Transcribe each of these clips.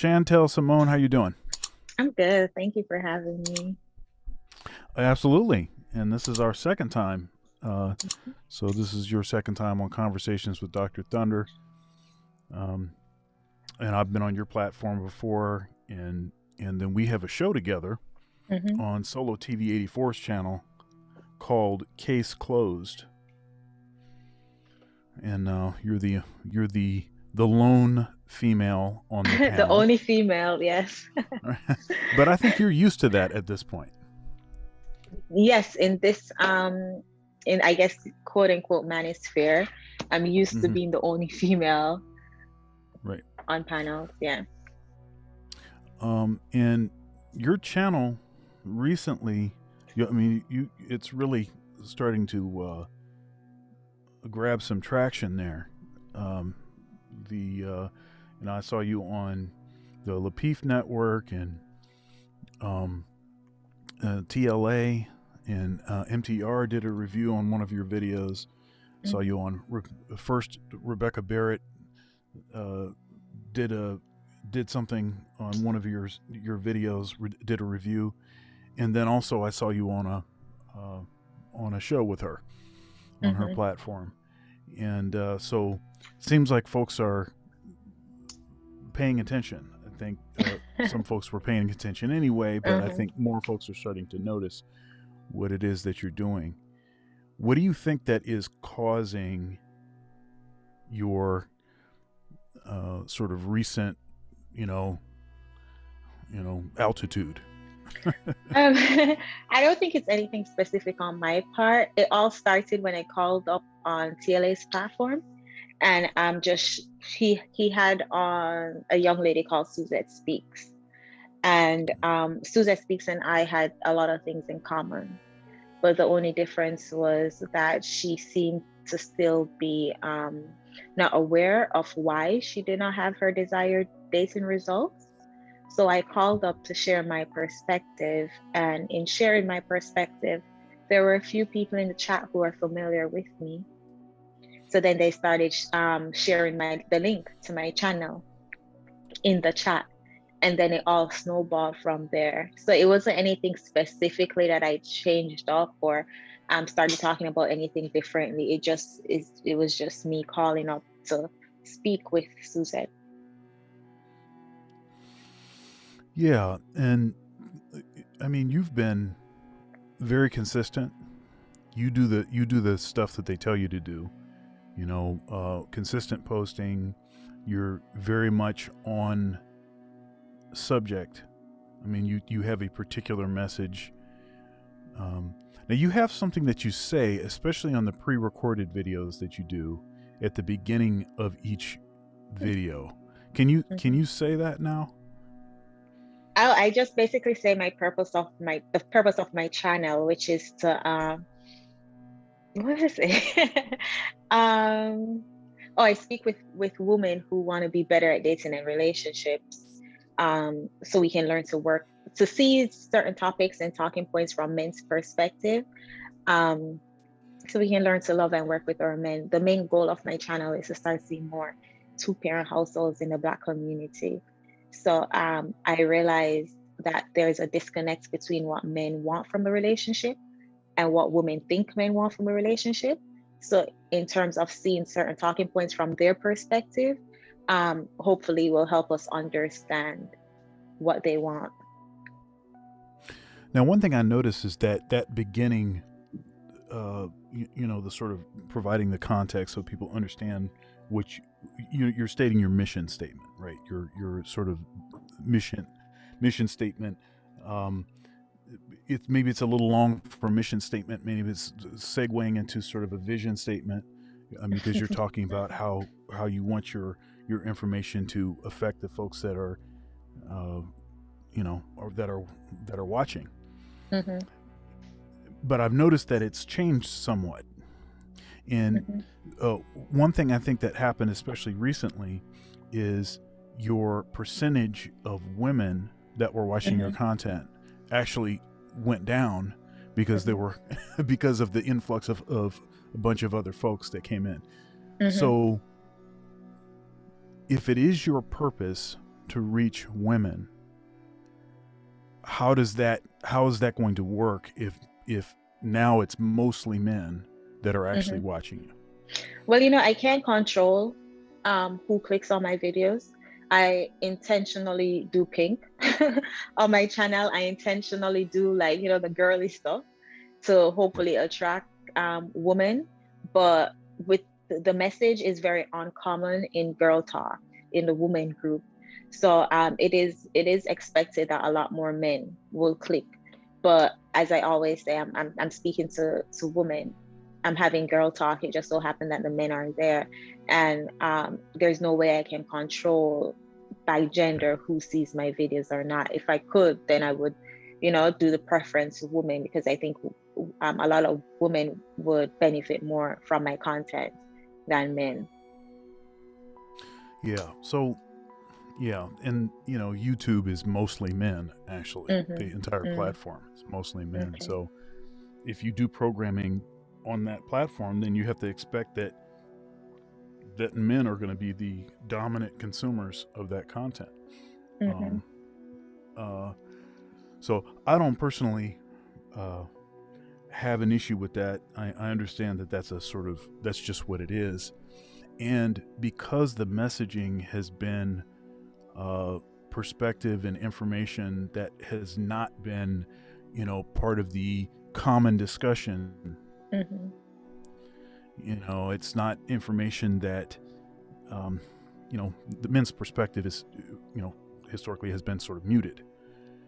Chantelle Simone, how you doing? I'm good. Thank you for having me. Absolutely. And this is our second time. Uh, so this is your second time on Conversations with Dr. Thunder. Um, and I've been on your platform before, and then we have a show together Hmm. on Solo TV 84's channel called Case Closed. And you're the lone female on the The panel. only female, yes. But I think you're used to that at this point. Yes, in this in I guess quote unquote manosphere, I'm used to Hmm. being the only female Right. on panels. Yeah. And your channel recently, it's really starting to grab some traction there. Um, I saw you on the Lapeef Network and um, TLA and MTR did a review on one of your videos. Saw Hmm. you on first Rebecca Barrett uh, did a did something on one of your videos, did a review, and then also I saw you uh, on a show with her on her Hmm. platform, and so it seems like folks are paying attention. I think some folks were paying attention anyway, but I Hmm. think more folks are starting to notice what it is that you're doing. What do you think that is causing your sort of recent, you know, altitude? I don't think it's anything specific on my part. It all started when I called up on TLA's platform, and just he had on a young lady called Suzette Speaks. And Suzette Speaks and I had a lot of things in common, but the only difference was that she seemed to still be not aware of why she did not have her desired dating results. So I called up to share my perspective, and in sharing my perspective, there were a few people in the chat who are familiar with me. So then they started sharing the link to my channel in the chat, and then it all snowballed from there. So it wasn't anything specifically that I changed up or started talking about anything differently. It was just me calling up to speak with Suzette. Yeah, and I mean, you've been very consistent. You do the stuff that they tell you to do. Consistent posting. You're very much on subject. I mean, you have a particular message. Um, Now you have something that you say, especially on the pre-recorded videos that you do at the beginning of each video. Can you Mhm. say that now? I just basically say the purpose of my channel, which is to what is it? um oh, I speak with women who want to be better at dating and relationships. So we can learn to see certain topics and talking points from men's perspective. Um, so we can learn to love and work with our men. The main goal of my channel is to start seeing more two-parent households in the Black community. So I realized that there's a disconnect between what men want from a relationship and what women think men want from a relationship. So in terms of seeing certain talking points from their perspective, hopefully will help us understand what they want. Now, one thing I noticed is that beginning, the sort of providing the context so people understand which you're stating your mission statement, right? Your sort of mission mission statement. Um, maybe it's a little long for a mission statement. Maybe it's segueing into sort of a vision statement, because you're talking about how you want your information to affect the folks that are, uh, or that are watching. Hmm. But I've noticed that it's changed somewhat. And Hmm. one thing I think that happened, especially recently, is your percentage of women that were watching your Hmm. content actually went down because they Hmm. were because of the influx of a bunch of other folks that came in. Hmm. So if it is your purpose to reach women, how is that going to work if now it's mostly men that are actually watching you? Well, I can't control who clicks on my videos. I intentionally do pink on my channel. I intentionally do like, the girly stuff to hopefully attract women. But with the message is very uncommon in girl talk in the woman group. So it is expected that a lot more men will click. But as I always say, I'm speaking to women. I'm having girl talk. It just so happened that the men are there, and there's no way I can control by gender who sees my videos or not. If I could, then I would, do the preference of women, because I think a lot of women would benefit more from my content than men. Yeah. So, yeah, and YouTube is mostly men. Actually, the entire platform is mostly men. Okay. So, if you do programming on that platform, then you have to expect that men are going to be the dominant consumers of that content. So I don't personally have an issue with that. I understand that that's just what it is. And because the messaging has been perspective and information that has not been, part of the common discussion, it's not information that, the men's perspective is, historically has been sort of muted.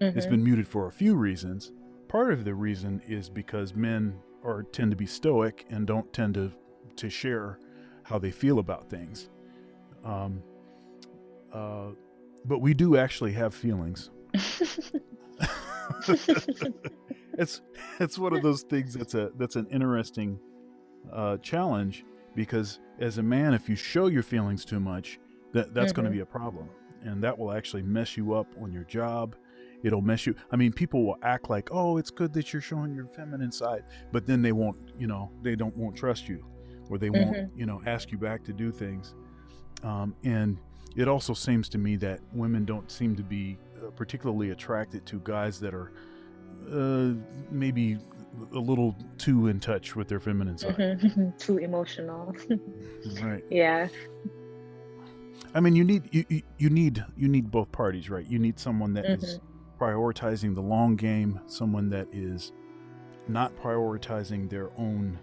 It's been muted for a few reasons. Part of the reason is because men tend to be stoic and don't tend to share how they feel about things. But we do actually have feelings. It's one of those things that's an interesting challenge, because as a man, if you show your feelings too much, that's going to be a problem, and that will actually mess you up on your job. It'll mess you. I mean, people will act like, oh, it's good that you're showing your feminine side, but then they won't trust you, or they won't, ask you back to do things. And it also seems to me that women don't seem to be particularly attracted to guys that are maybe a little too in touch with their feminine side. Too emotional. Right. Yeah. I mean, you need both parties, right? You need someone that is prioritizing the long game, someone that is not prioritizing their own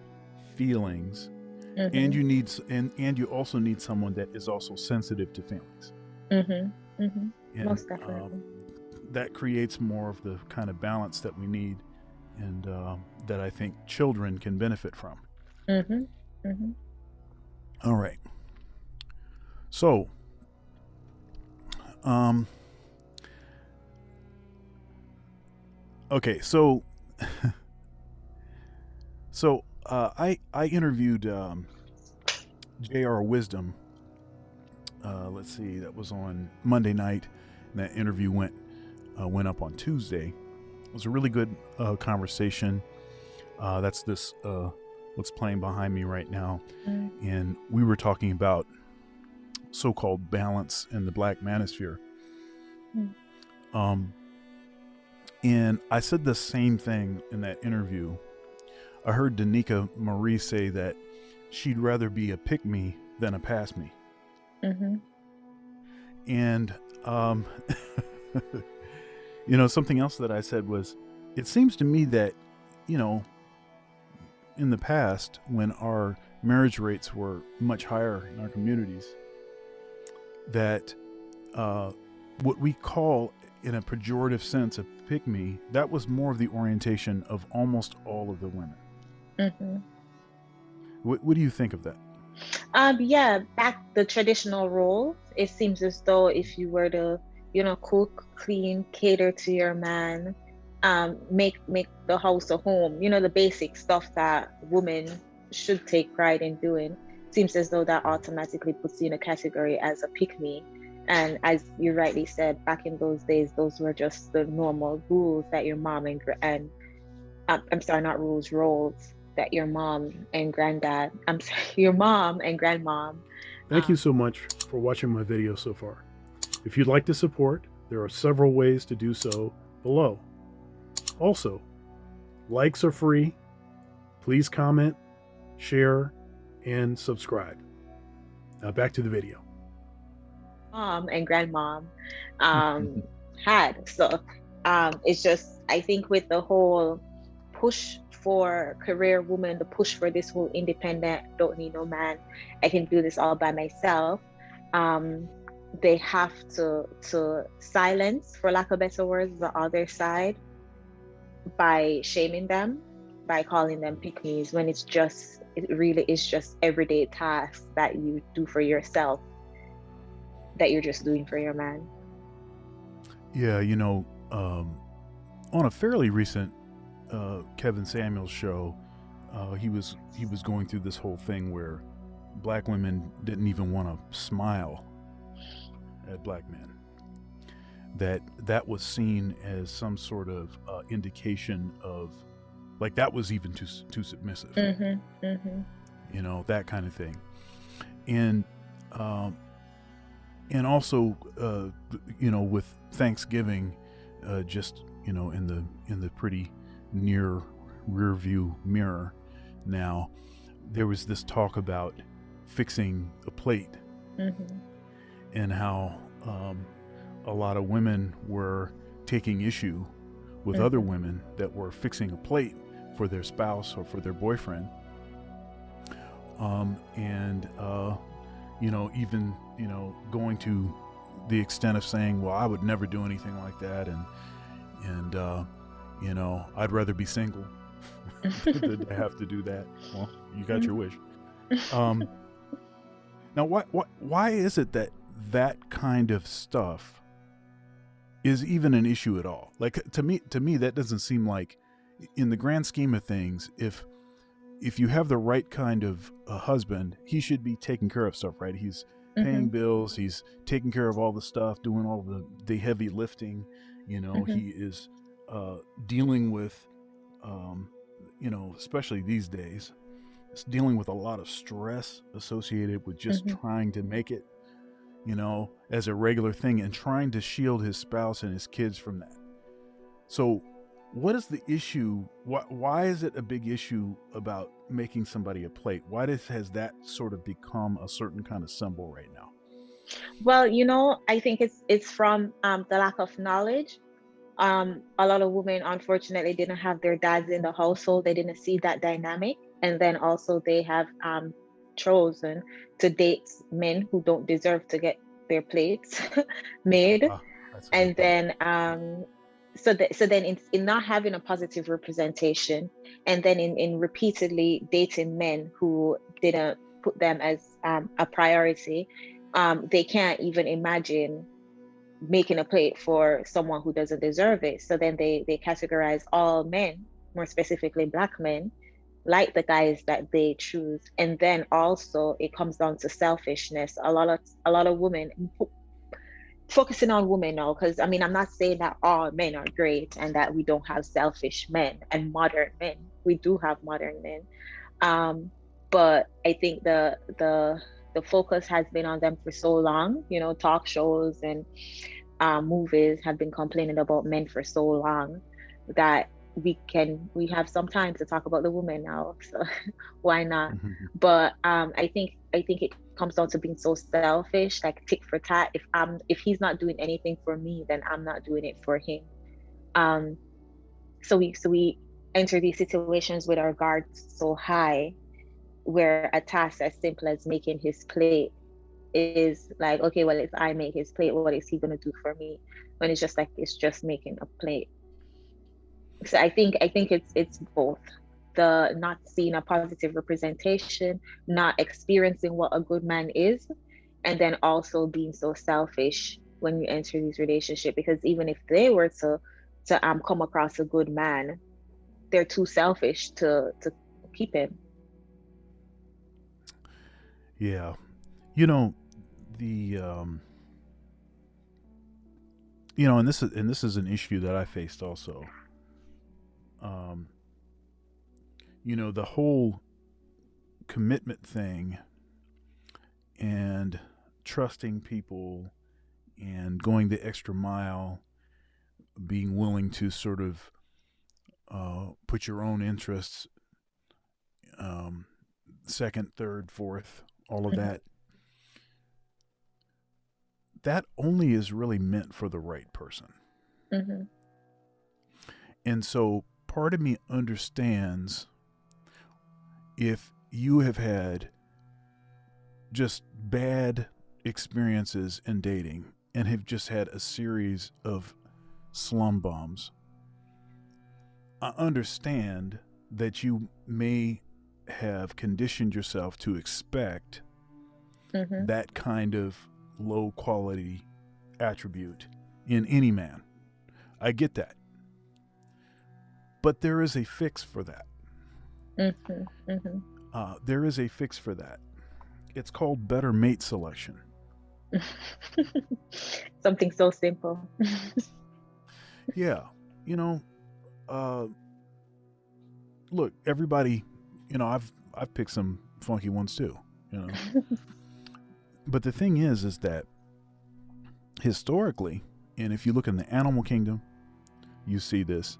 feelings, and you also need someone that is also sensitive to feelings. And, most definitely. That creates more of the kind of balance that we need, and that I think children can benefit from. All right. So, okay, so I interviewed J.R. Wisdom. Let's see, that was on Monday night, and that interview went up on Tuesday. It was a really good conversation. That's this what's playing behind me right now, and we were talking about so-called balance in the Black Manosphere. And I said the same thing in that interview. I heard Danica Marie say that she'd rather be a pick-me than a pass-me. And something else that I said was, it seems to me that, in the past, when our marriage rates were much higher in our communities, that what we call, in a pejorative sense, a pick-me, that was more of the orientation of almost all of the women. What do you think of that? Yeah, back the traditional roles, it seems as though if you were to, cook, clean, cater to your man, make the house a home, the basic stuff that women should take pride in doing, seems as though that automatically puts you in a category as a pick-me. And as you rightly said, back in those days, those were just the normal rules that your mom and I'm sorry, not rules, roles that your mom and granddad, your mom and grandmom. Thank you so much for watching my video so far. If you'd like to support, there are several ways to do so below. Also, likes are free. Please comment, share, and subscribe. Now back to the video. Mom and grandmom um, had. So it's just, I think with the whole push for career woman, the push for this whole independent, don't need no man, I can do this all by myself. They have to silence, for lack of better words, the other side by shaming them, by calling them pick-me's, when it really is just everyday tasks that you do for yourself that you're just doing for your man. Yeah, on a fairly recent Kevin Samuels show, he was going through this whole thing where black women didn't even want to smile at black men. That was seen as some sort of indication of, like, that was even too submissive. That kind of thing. And also, with Thanksgiving, just in the pretty near rear view mirror now, there was this talk about fixing a plate, and how a lot of women were taking issue with other women that were fixing a plate for their spouse or for their boyfriend, even going to the extent of saying, well, I would never do anything like that, and I'd rather be single than to have to do that. Well, you got your wish. Now, why is it that kind of stuff is even an issue at all? Like, to me, that doesn't seem like, in the grand scheme of things, if you have the right kind of a husband, he should be taking care of stuff, right? He's paying bills, he's taking care of all the stuff, doing all the heavy lifting. He is dealing with, especially these days, it's dealing with a lot of stress associated with just trying to make it, as a regular thing, and trying to shield his spouse and his kids from that. So what is the issue? Why is it a big issue about making somebody a plate? Why has that sort of become a certain kind of symbol right now? Well, I think it's from the lack of knowledge. A lot of women, unfortunately, didn't have their dads in the household. They didn't see that dynamic. And then also they have chosen to date men who don't deserve to get their plates made. And then so then in not having a positive representation, and then in repeatedly dating men who didn't put them as a priority, they can't even imagine making a plate for someone who doesn't deserve it. So then they categorize all men, more specifically black men, like the guys that they choose. And then also it comes down to selfishness. A lot of women, focusing on women now, because I'm not saying that all men are great and that we don't have selfish men and modern men. We do have modern men, but I think the focus has been on them for so long. Talk shows and movies have been complaining about men for so long that we have some time to talk about the women now. So why not? But I think it comes down to being so selfish, like tit for tat. If he's not doing anything for me, then I'm not doing it for him. So we enter these situations with our guards so high, where a task as simple as making his plate is like, okay, well, if I make his plate, what is he going to do for me? When it's just like, it's just making a plate. So I think it's both. The not seeing a positive representation, not experiencing what a good man is, and then also being so selfish when you enter these relationships. Because even if they were to come across a good man, they're too selfish to keep him. Yeah, the and this is an issue that I faced also. The whole commitment thing and trusting people and going the extra mile, being willing to sort of put your own interests second, third, fourth, all of that. That only is really meant for the right person. Mm-hmm. And so part of me understands if you have had just bad experiences in dating and have just had a series of slum bombs. I understand that you may have conditioned yourself to expect that kind of low quality attribute in any man. I get that. But there is a fix for that. There is a fix for that. It's called better mate selection. Something so simple. Yeah. Look, everybody, I've picked some funky ones too, But the thing is that historically, and if you look in the animal kingdom, you see this,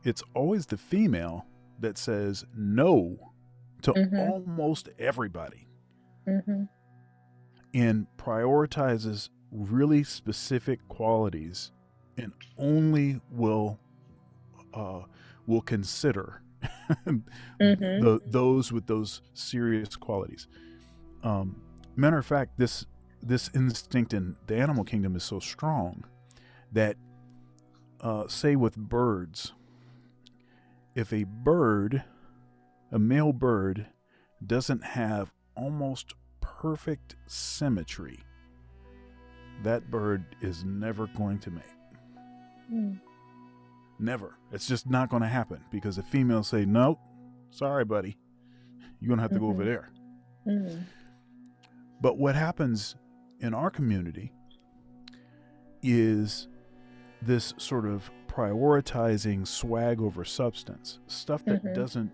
it's always the female that says no to almost everybody and prioritizes really specific qualities and only will consider those with those serious qualities. Matter of fact, this instinct in the animal kingdom is so strong that say with birds, if a male bird doesn't have almost perfect symmetry, that bird is never going to mate. Never. It's just not going to happen because the females say, nope, sorry, buddy. You're going to have to go over there. But what happens in our community is this sort of prioritizing swag over substance, stuff that doesn't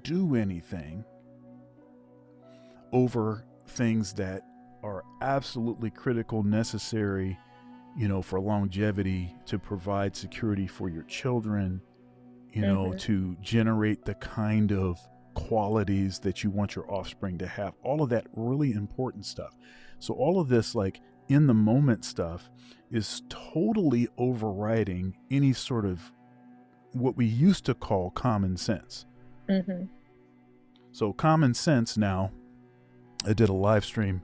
do anything over things that are absolutely critical, necessary, for longevity, to provide security for your children, to generate the kind of qualities that you want your offspring to have, all of that really important stuff. So all of this, like, in the moment stuff is totally overriding any sort of what we used to call common sense. So common sense now, I did a live stream.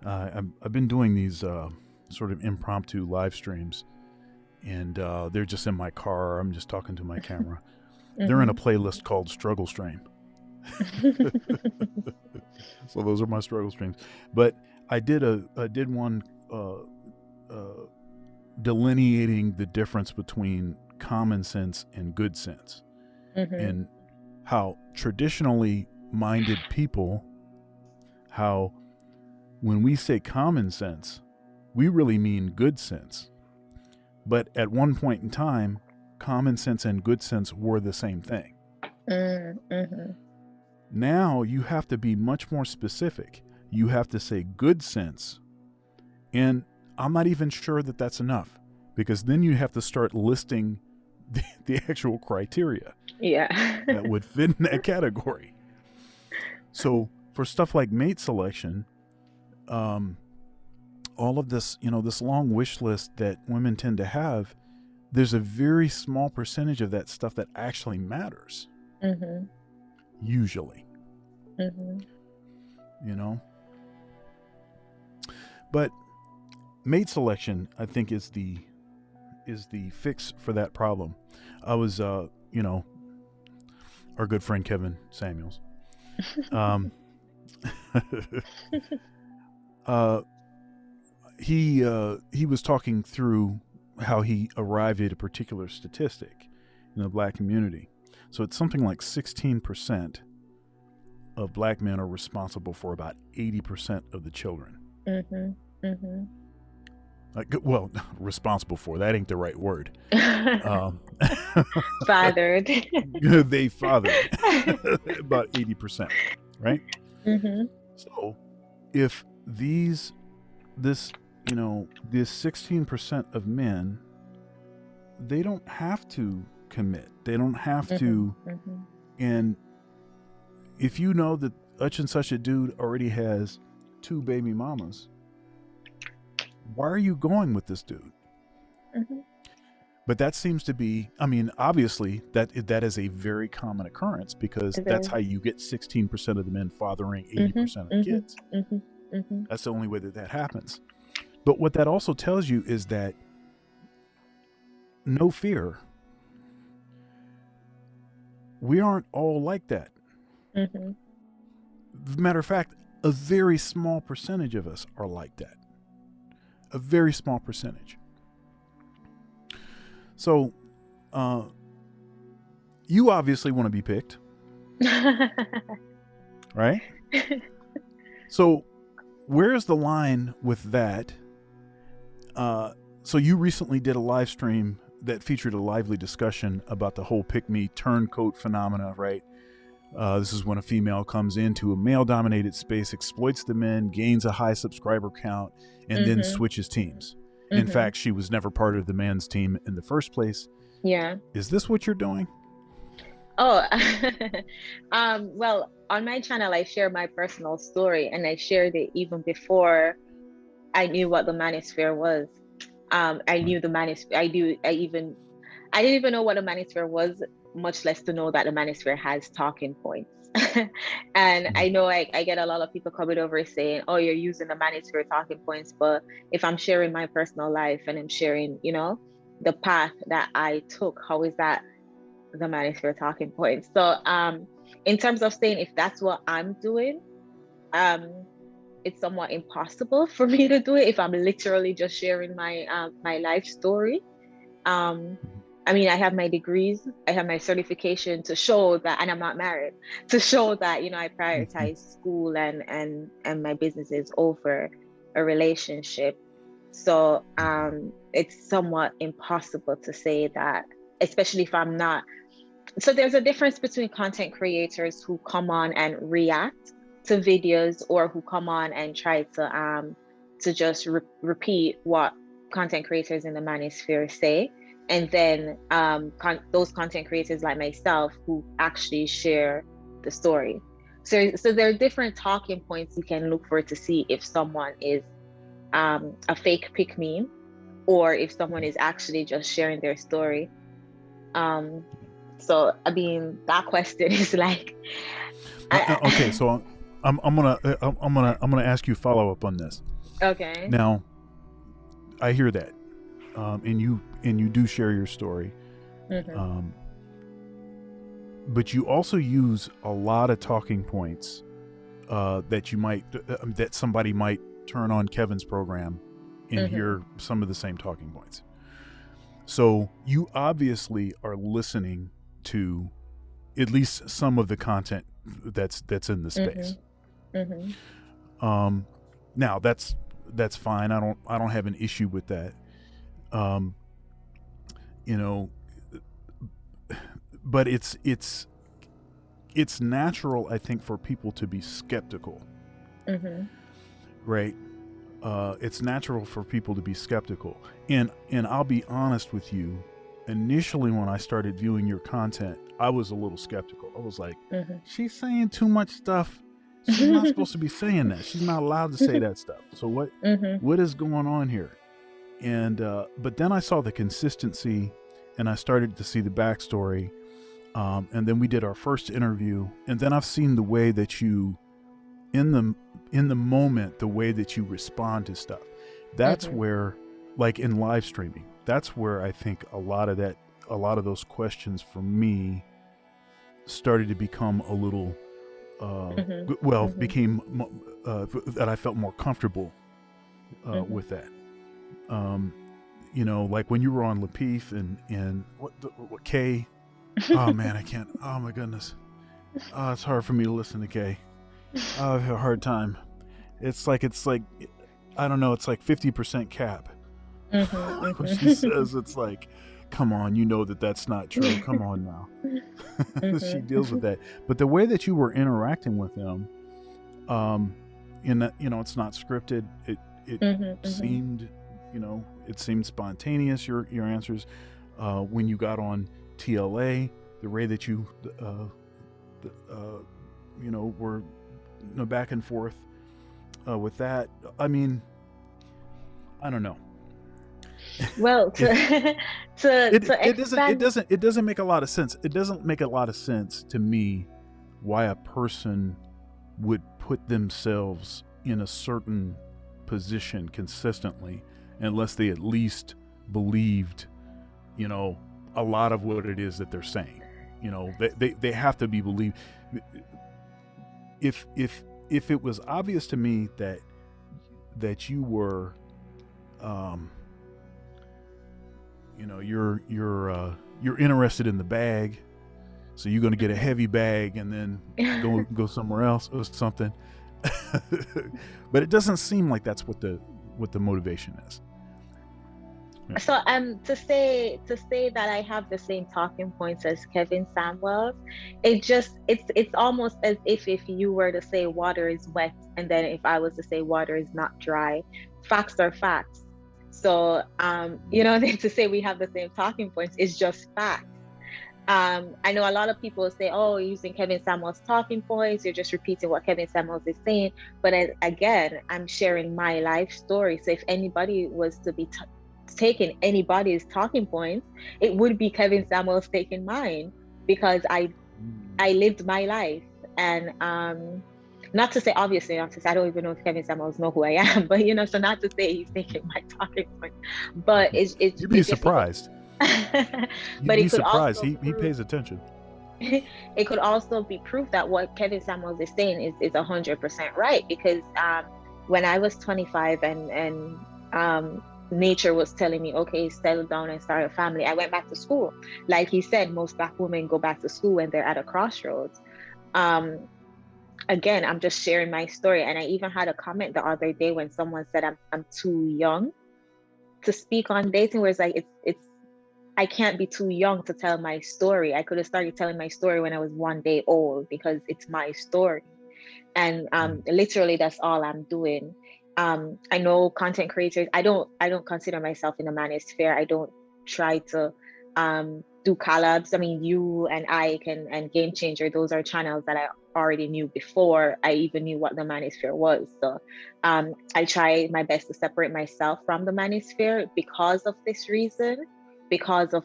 I've been doing these sort of impromptu live streams, and they're just in my car. I'm just talking to my camera. They're in a playlist called Struggle Stream. So those are my struggle streams. But I did one delineating the difference between common sense and good sense, and how traditionally minded people, how when we say common sense, we really mean good sense. But at one point in time, common sense and good sense were the same thing. Now you have to be much more specific. You have to say good sense. And I'm not even sure that that's enough, because then you have to start listing the actual criteria that would fit in that category. So for stuff like mate selection, all of this, this long wish list that women tend to have, there's a very small percentage of that stuff that actually matters. Usually. But mate selection, I think, is the fix for that problem. I was our good friend Kevin Samuels, he was talking through how he arrived at a particular statistic in the black community. So it's something like 16% of black men are responsible for about 80% of the children. Well, responsible for, that ain't the right word. Fathered. They fathered about 80%, right? So if this this 16% of men, they don't have to commit. They don't have to. And if you know that such and such a dude already has 2 baby mamas, why are you going with this dude? But that seems to be, obviously that is a very common occurrence, because that's how you get 16% of the men fathering 80% of the kids. That's the only way that happens. But what that also tells you is that no fear, we aren't all like that. Matter of fact, a very small percentage of us are like that. A very small percentage. So, you obviously want to be picked, right? So, where's the line with that? So you recently did a live stream that featured a lively discussion about the whole pick-me turncoat phenomena, right? This is when a female comes into a male-dominated space, exploits the men, gains a high subscriber count, and then switches teams. In fact, she was never part of the man's team in the first place. Yeah. Is this what you're doing? Oh, well, on my channel, I share my personal story, and I shared it even before I knew what the Manosphere was. I knew the Manosphere. I didn't even know what a Manosphere was, much less to know that the Manosphere has talking points. And I know I get a lot of people coming over saying, oh, you're using the Manosphere talking points. But if I'm sharing my personal life and I'm sharing, the path that I took, how is that the Manosphere talking points? So in terms of saying if that's what I'm doing, it's somewhat impossible for me to do it if I'm literally just sharing my my life story. I have my degrees, I have my certification to show that, and I'm not married, to show that, I prioritize school and my businesses over a relationship. So it's somewhat impossible to say that, especially if I'm not. So there's a difference between content creators who come on and react to videos, or who come on and try to just repeat what content creators in the Manosphere say, and then those content creators like myself who actually share the story. So there are different talking points you can look for to see if someone is a fake pick me, or if someone is actually just sharing their story. So that question is like, okay, so I'm gonna ask you follow up on this. Okay. Now, I hear that, and you do share your story, but you also use a lot of talking points that somebody might turn on Kevin's program and hear some of the same talking points. So you obviously are listening to at least some of the content that's in the space. Now that's fine. I don't have an issue with that. But it's natural, I think, for people to be skeptical. Right? It's natural for people to be skeptical. And I'll be honest with you, initially when I started viewing your content, I was a little skeptical. I was like, she's saying too much stuff. She's not supposed to be saying that. She's not allowed to say that stuff. So what is going on here? And but then I saw the consistency, and I started to see the backstory. And then we did our first interview, and then I've seen the way that you, in the moment, the way that you respond to stuff. That's where, like in live streaming, that's where I think a lot of those questions for me started to become a little, became that I felt more comfortable with that. Like when you were on Lapeef and what Kay. Oh man, I can't. Oh my goodness. It's hard for me to listen to Kay. I have a hard time. It's like I don't know. It's like 50% cap. When she says, it's like, come on, that's not true. Come on now. She deals with that. But the way that you were interacting with them, in that, it's not scripted. it Mm-hmm. seemed, it seemed spontaneous. Your answers, when you got on TLA, the way that you, were, back and forth with that. I mean, I don't know. Well, If to expand. it doesn't make a lot of sense. It doesn't make a lot of sense to me why a person would put themselves in a certain position consistently unless they at least believed, a lot of what it is that they're saying. They have to be believed. If it was obvious to me that you were, um, you're interested in the bag, so you're going to get a heavy bag and then go somewhere else or something. But it doesn't seem like that's what the motivation is. Yeah. So to say that I have the same talking points as Kevin Samuels, it's almost as if you were to say water is wet, and then if I was to say water is not dry. Facts are facts. So to say we have the same talking points is just facts. I know a lot of people say, oh, using Kevin Samuels talking points, you're just repeating what Kevin Samuels is saying. But again, I'm sharing my life story. So if anybody was to be taking anybody's talking points, it would be Kevin Samuels taking mine, because I lived my life. And not to say, obviously, not to say, I don't even know if Kevin Samuels know who I am, but so not to say he's taking my talking points, but You'd be it just surprised. You'd but be it could surprised. also He prove pays attention. it could also be proof that what Kevin Samuels is saying is 100% right, because when I was 25 and nature was telling me, okay, settle down and start a family, I went back to school. Like he said, most Black women go back to school when they're at a crossroads. Um, Again, I'm just sharing my story, and I even had a comment the other day when someone said I'm too young to speak on dating, where it's like it's I can't be too young to tell my story. I could have started telling my story when I was 1 day old, because it's my story. And literally that's all I'm doing. I know content creators, I don't consider myself in the Manosphere. I don't try to do collabs. I mean, you and Ike and Game Changer, those are channels that I already knew before I even knew what the Manosphere was. So I try my best to separate myself from the Manosphere because of this reason, because of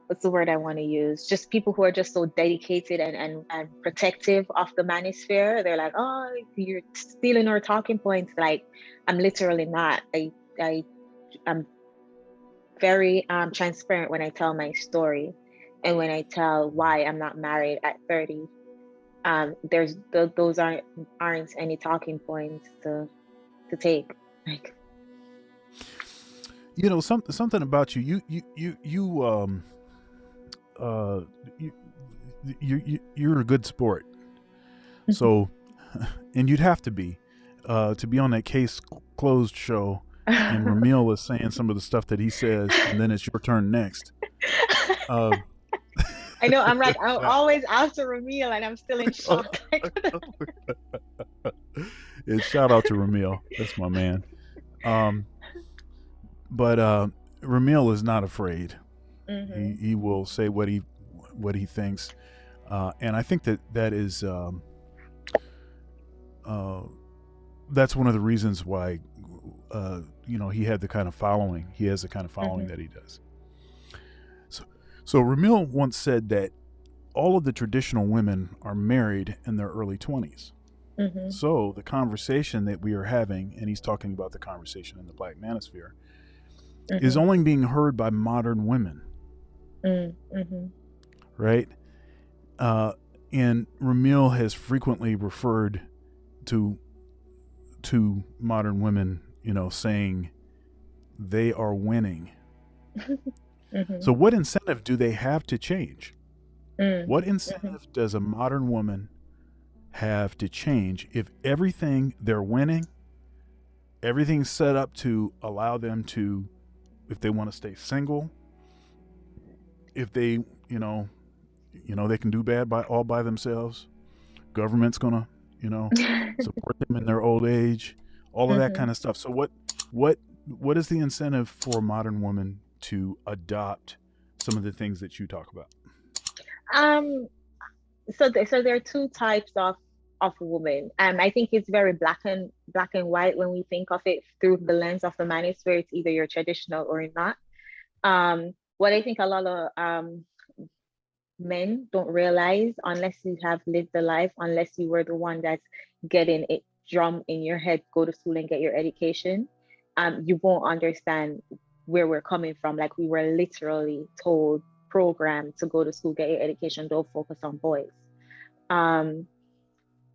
what's the word I want to use? Just people who are just so dedicated and protective of the Manosphere. They're like, oh, you're stealing our talking points. Like, I'm literally not. I'm very transparent when I tell my story, and when I tell why I'm not married at 30. Those aren't any talking points to take. Like, something about you. Uh, you, you're a good sport. So, and you'd have to be on that case closed show, and Ramil is saying some of the stuff that he says, and then it's your turn next. I know, I'm like, I'm always after Ramil and I'm still in shock. Shout out to Ramil. That's my man. But Ramil is not afraid. Mm-hmm. He will say what he thinks, and I think that is that's one of the reasons why he had the kind of following he has, the kind of following Mm-hmm. that he does. So Ramil once said that all of the traditional women are married in their early 20s. Mm-hmm. So the conversation that we are having, and he's talking about the conversation in the Black Manosphere, is Mm-hmm. only being heard by modern women, Mm-hmm. right? And Ramil has frequently referred to modern women, saying they are winning. Mm-hmm. So what incentive do they have to change? What Mm-hmm. incentive does a modern woman have to change if everything they're winning, everything's set up to allow them to, if they want to stay single, if they, they can do bad all by themselves, government's gonna, support them in their old age, all of that Mm-hmm. kind of stuff. So what is the incentive for a modern woman to adopt some of the things that you talk about? Um, so there are two types of women. I think it's very black and white when we think of it through the lens of the manosphere. It's either you're traditional or you're not. What I think a lot of men don't realize, unless you have lived the life, unless you were the one that's getting it drum in your head, go to school and get your education, you won't understand where we're coming from. Like, we were literally told, programmed to go to school, get your education, don't focus on boys. Um,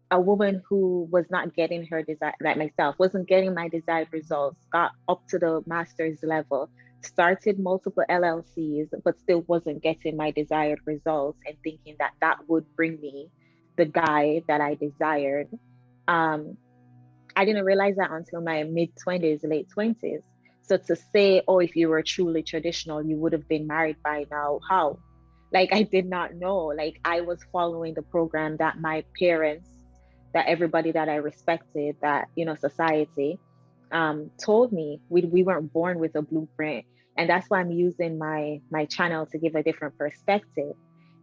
a woman who was not getting her desire, like myself, wasn't getting my desired results, got up to the master's level, started multiple LLCs, but still wasn't getting my desired results, and thinking that that would bring me the guy that I desired. Um, I didn't realize that until my mid 20s, late 20s. So to say, oh, if you were truly traditional, you would have been married by now, how? Like, I did not know. Like, I was following the program that my parents, that everybody that I respected, that, society told me. We weren't born with a blueprint. And that's why I'm using my channel to give a different perspective.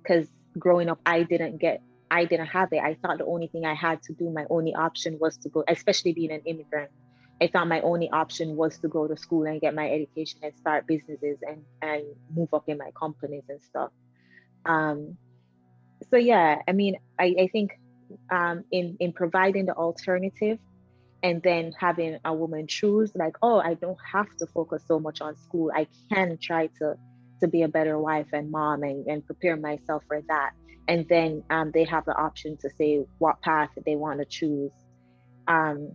Because growing up, I didn't have it. I thought the only thing I had to do, my only option was to go, especially being an immigrant. I thought my only option was to go to school and get my education and start businesses and move up in my companies and stuff. Um, so yeah, I mean, I think in providing the alternative, and then having a woman choose, like, oh, I don't have to focus so much on school. I can try to be a better wife and mom, and prepare myself for that. And then they have the option to say what path they want to choose. um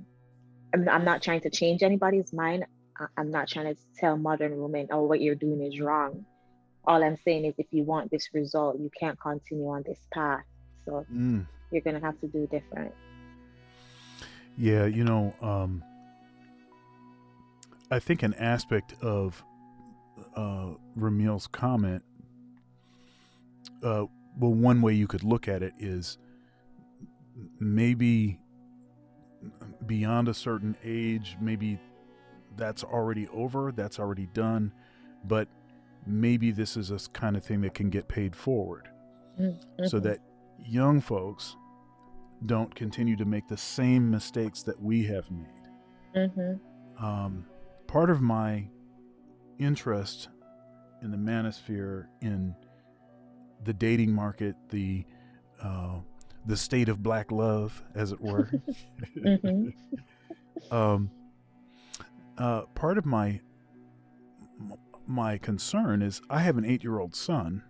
I'm not trying to change anybody's mind. I'm not trying to tell modern women, oh, what you're doing is wrong. All I'm saying is, if you want this result, you can't continue on this path. So Mm. you're gonna have to do different. Yeah, I think an aspect of Ramil's comment, well, one way you could look at it is maybe beyond a certain age, maybe that's already over, that's already done, but maybe this is a kind of thing that can get paid forward so Mm-hmm. that young folks don't continue to make the same mistakes that we have made. Mm-hmm. Um, Part of my interest in the manosphere, in the dating market, the state of black love, as it were. Mm-hmm. um, Part of my concern is I have an 8-year-old son,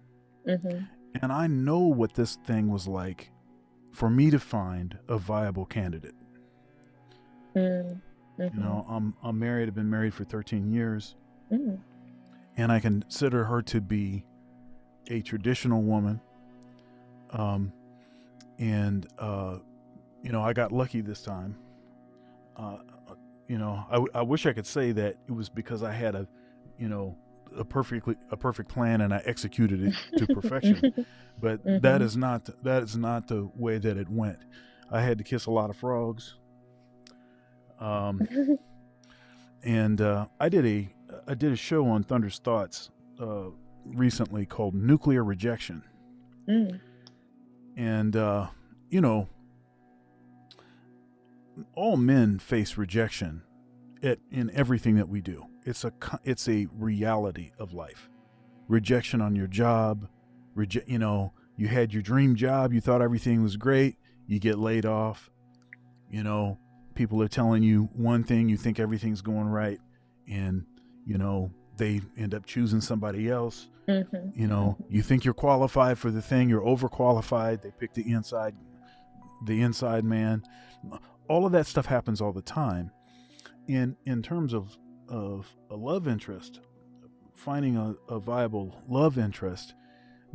Mm-hmm. and I know what this thing was like for me to find a viable candidate. Mm-hmm. I'm married. I've been married for 13 years, Mm-hmm. and I consider her to be a traditional woman. Um, and I got lucky this time. Uh, I wish I could say that it was because I had you know, a perfect plan and I executed it to perfection. But that Mm-hmm. is not the way that it went. I had to kiss a lot of frogs. Um, and I did a show on Thunder's Thoughts recently called Nuclear Rejection. Mm. And you know, all men face rejection in everything that we do. It's a reality of life. Rejection on your job, you had your dream job, you thought everything was great, you get laid off. You know, people are telling you one thing, you think everything's going right, and they end up choosing somebody else. Mm-hmm. You think you're qualified for the thing, you're overqualified. They pick the inside man. All of that stuff happens all the time. In terms of a love interest, finding a viable love interest,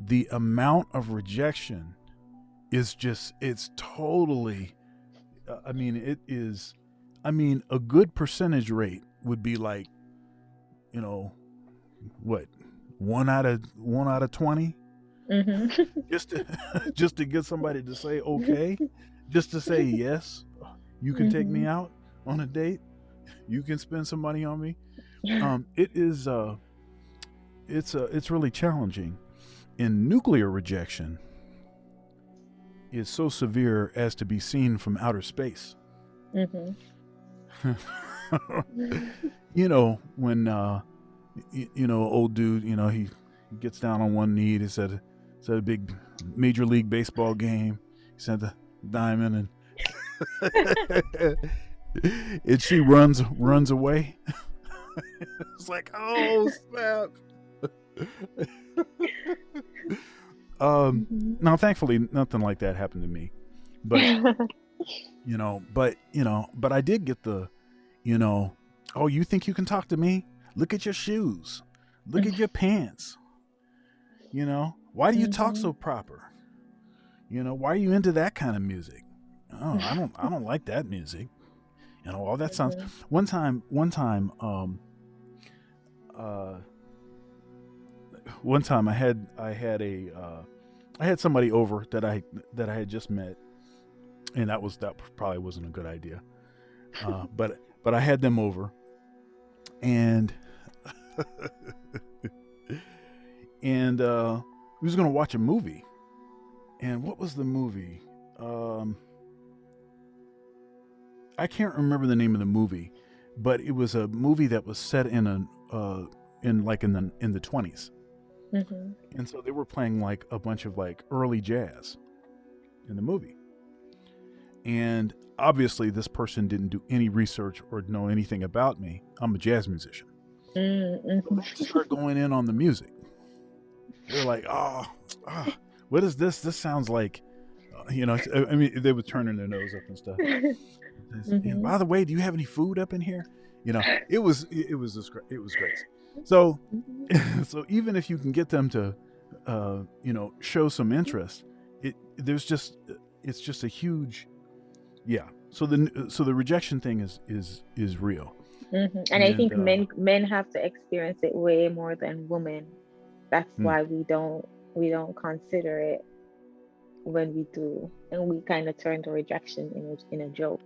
the amount of rejection is just, it's totally, it is, a good percentage rate would be like, what, one out of 20, Mm-hmm. just to just to get somebody to say okay, just to say yes, you can take me Mm-hmm. out on a date. You can spend some money on me. It is it's really challenging. And nuclear rejection is so severe as to be seen from outer space. Mm-hmm. You know, when old dude, he gets down on one knee. It's at a big Major League Baseball game. He's at the diamond, and and she runs away. It's like, oh snap. Now thankfully nothing like that happened to me, but but I did get the, oh, you think you can talk to me? Look at your shoes. Look at your pants. Why do you talk so proper? Why are you into that kind of music? Oh, I don't like that music. All that sounds. One time, I had somebody over that I had just met, and that probably wasn't a good idea. But I had them over, and and we was gonna watch a movie. And what was the movie? I can't remember the name of the movie, but it was a movie that was set in the 20s. Mm-hmm. And so they were playing like a bunch of like early jazz in the movie. And obviously this person didn't do any research or know anything about me. I'm a jazz musician. Mm-hmm. So they start going in on the music. They're like, oh, what is this? This sounds like, I mean, they were turning their nose up and stuff. And by the way, do you have any food up in here? It was great. So, so even if you can get them to, show some interest, it's just a huge, yeah. So the rejection thing is real. Mm-hmm. And I think men have to experience it way more than women. That's why we don't consider it when we do, and we kind of turn to rejection in a joke.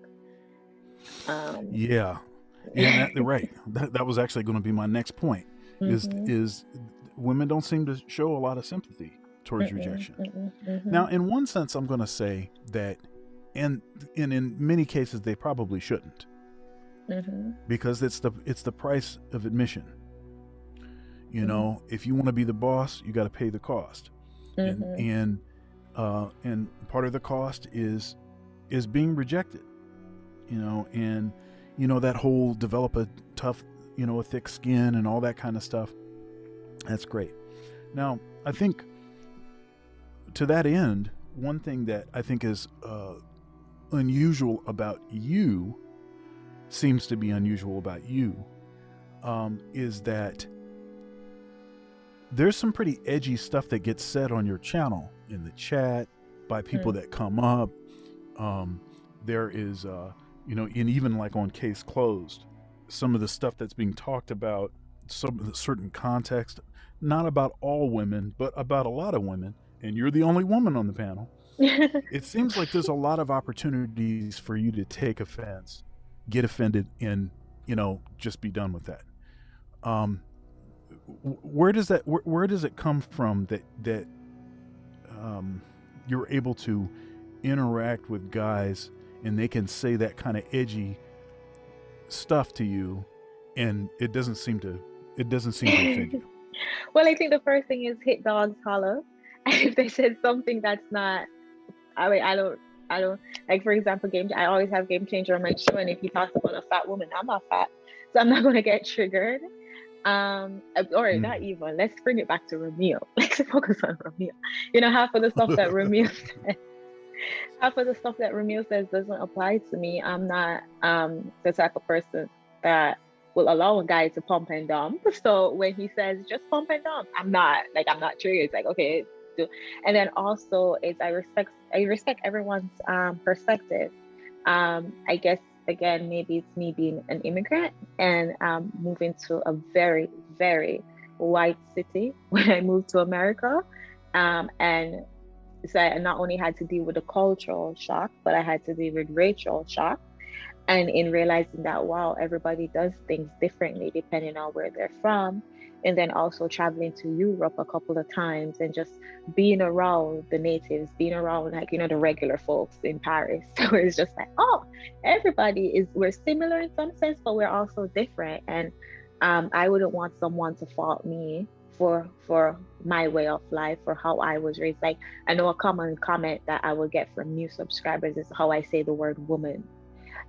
Yeah, right. That was actually going to be my next point. Is women don't seem to show a lot of sympathy towards rejection. Now, in one sense, I'm going to say that, and in many cases, they probably shouldn't, because it's the price of admission. If you want to be the boss, you got to pay the cost, and part of the cost is being rejected. And that whole develop a tough, a thick skin and all that kind of stuff. That's great. Now, I think to that end, one thing that I think is unusual about you, seems to be unusual about you, is that there's some pretty edgy stuff that gets said on your channel in the chat by people that come up. There is, and even like on Case Closed, some of the stuff that's being talked about, some of the certain context, not about all women, but about a lot of women, and you're the only woman on the panel. It seems like there's a lot of opportunities for you to take offense, get offended, and just be done with that. Where does it come from that you're able to interact with guys and they can say that kind of edgy stuff to you, and it doesn't seem to offend you? Well, I think the first thing is hit dogs holler. And if they said something that's not, I don't like, for example, I always have Game Changer on my show, and if he talks about a fat woman, I'm not fat, so I'm not going to get triggered. Or not even. Let's bring it back to Ramil. Let's focus on Ramil. Half of the stuff that Ramil says doesn't apply to me. I'm not the type of person that will allow a guy to pump and dump. So when he says just pump and dump, I'm not triggered. It's like, okay, do. And then also is I respect everyone's perspective. I guess again, maybe it's me being an immigrant and moving to a very, very white city when I moved to America. And so I not only had to deal with the cultural shock, but I had to deal with racial shock. And in realizing that, wow, everybody does things differently depending on where they're from. And then also traveling to Europe a couple of times and just being around the natives, being around, like, the regular folks in Paris, where it's just like, oh, we're similar in some sense, but we're also different. And I wouldn't want someone to fault me for my way of life, or how I was raised. Like, I know a common comment that I will get from new subscribers is how I say the word woman.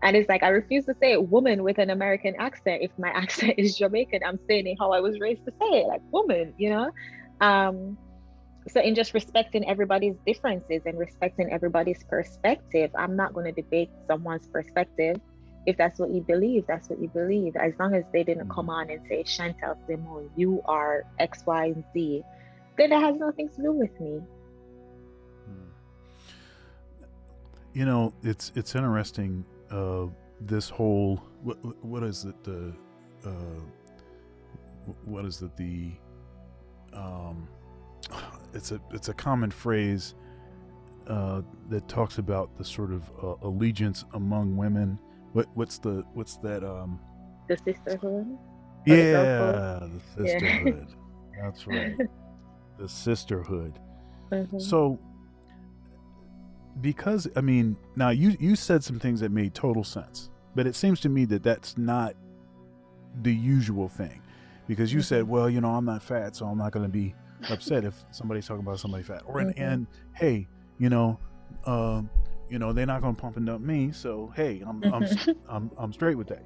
And it's like, I refuse to say woman with an American accent. If my accent is Jamaican, I'm saying it how I was raised to say it, like woman. Um, so in just respecting everybody's differences and respecting everybody's perspective, I'm not going to debate someone's perspective. If that's what you believe, that's what you believe. As long as they didn't come on and say, Chantelle Simone, you are X, Y, and Z, then that has nothing to do with me. It's interesting. This whole what is it? What is it? It's a common phrase that talks about the sort of allegiance among women. What's that? The sisterhood or the girl code. Yeah, the Yeah. sisterhood. That's right, the sisterhood. Mm-hmm. So, because now you said some things that made total sense, but it seems to me that that's not the usual thing, because you said, well, I'm not fat, so I'm not going to be upset if somebody's talking about somebody fat, or and hey, they're not going to pump and dump me, so hey, I'm straight with that,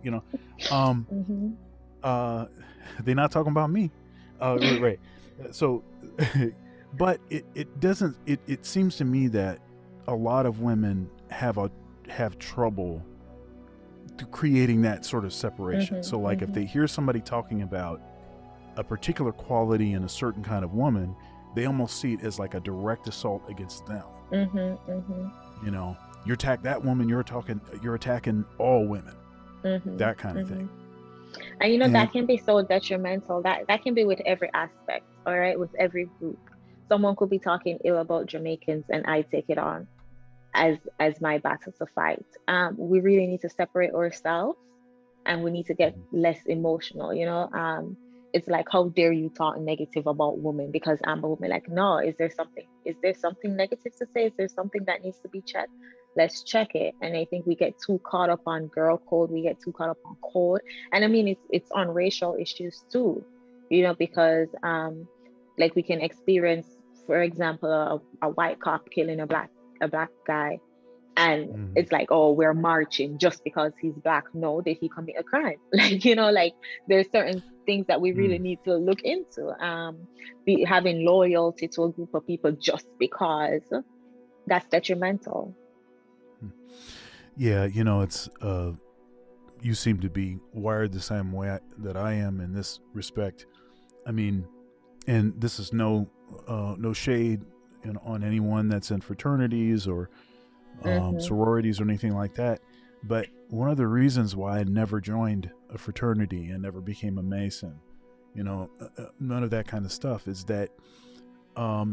they're not talking about me, right. So but it doesn't, it seems to me that a lot of women have trouble creating that sort of separation. So like if they hear somebody talking about a particular quality in a certain kind of woman, they almost see it as like a direct assault against them. You attack that woman, you're attacking all women, that kind of thing. And that can be so detrimental. That can be with every aspect, all right, with every group. Someone could be talking ill about Jamaicans and I take it on as my battle to fight. We really need to separate ourselves, and we need to get less emotional. It's like, how dare you talk negative about women because I'm a woman? Like, no, is there something negative to say? Is there something that needs to be checked? Let's check it. And I think we get too caught up on girl code, we get too caught up on code. And I mean, it's on racial issues too, because like we can experience, for example, a white cop killing a black guy, and it's like, oh, we're marching just because he's black. No, did he commit a crime? Like there's certain things that we really need to look into. Having loyalty to a group of people just because, that's detrimental. Yeah, it's you seem to be wired the same way that I am in this respect. I mean, and this is no shade on anyone that's in fraternities or sororities or anything like that. But one of the reasons why I never joined a fraternity and never became a Mason, none of that kind of stuff, is that I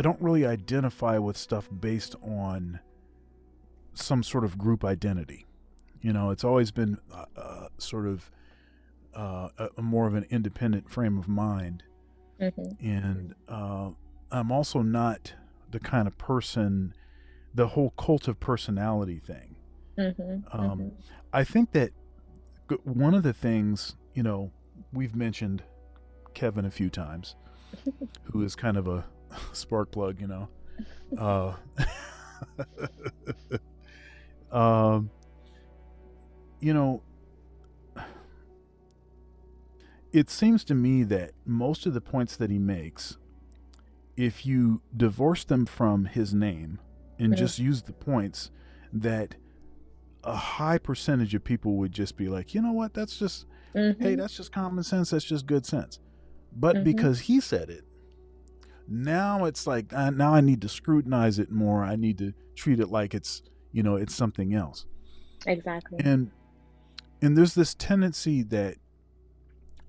don't really identify with stuff based on some sort of group identity. It's always been sort of a more of an independent frame of mind. And I'm also not the kind of person, the whole cult of personality thing. I think that one of the things, we've mentioned Kevin a few times, who is kind of a spark plug, it seems to me that most of the points that he makes, if you divorce them from his name and just use the points, that a high percentage of people would just be like, you know what, that's just, hey, that's just common sense, that's just good sense. But because he said it, now it's like, now I need to scrutinize it more. I need to treat it like it's, it's something else. Exactly. And there's this tendency that,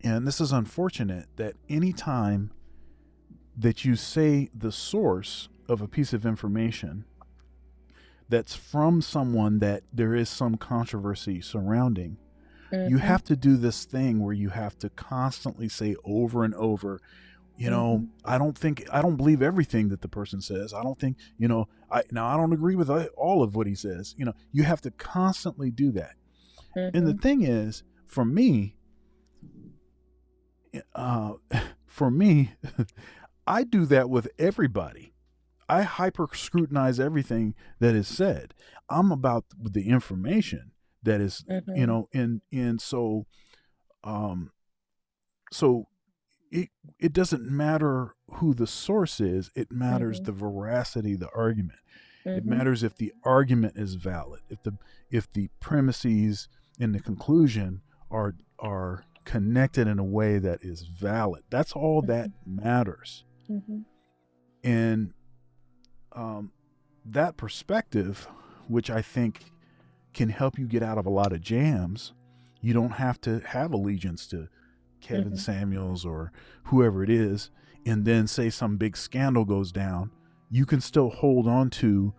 and this is unfortunate, that anytime that you say the source of a piece of information, that's from someone that there is some controversy surrounding, you Mm-hmm. have to do this thing where you have to constantly say over and over, you know, I don't believe everything that the person says. I don't think, you know, I don't agree with all of what he says. You know, you have to constantly do that. And the thing is, for me, uh, for me, I do that with everybody. I hyper scrutinize everything that is said. I'm about the information that is, you Mm-hmm. know, and so, um, so it doesn't matter who the source is. It matters Mm-hmm. the veracity of the argument. It Mm-hmm. matters if the argument is valid, if the premises and the conclusion are connected in a way that is valid. That's all that matters. Mm-hmm. And that perspective, which I think can help you get out of a lot of jams, you don't have to have allegiance to Kevin Mm-hmm. Samuels or whoever it is, and then say some big scandal goes down. You can still hold on to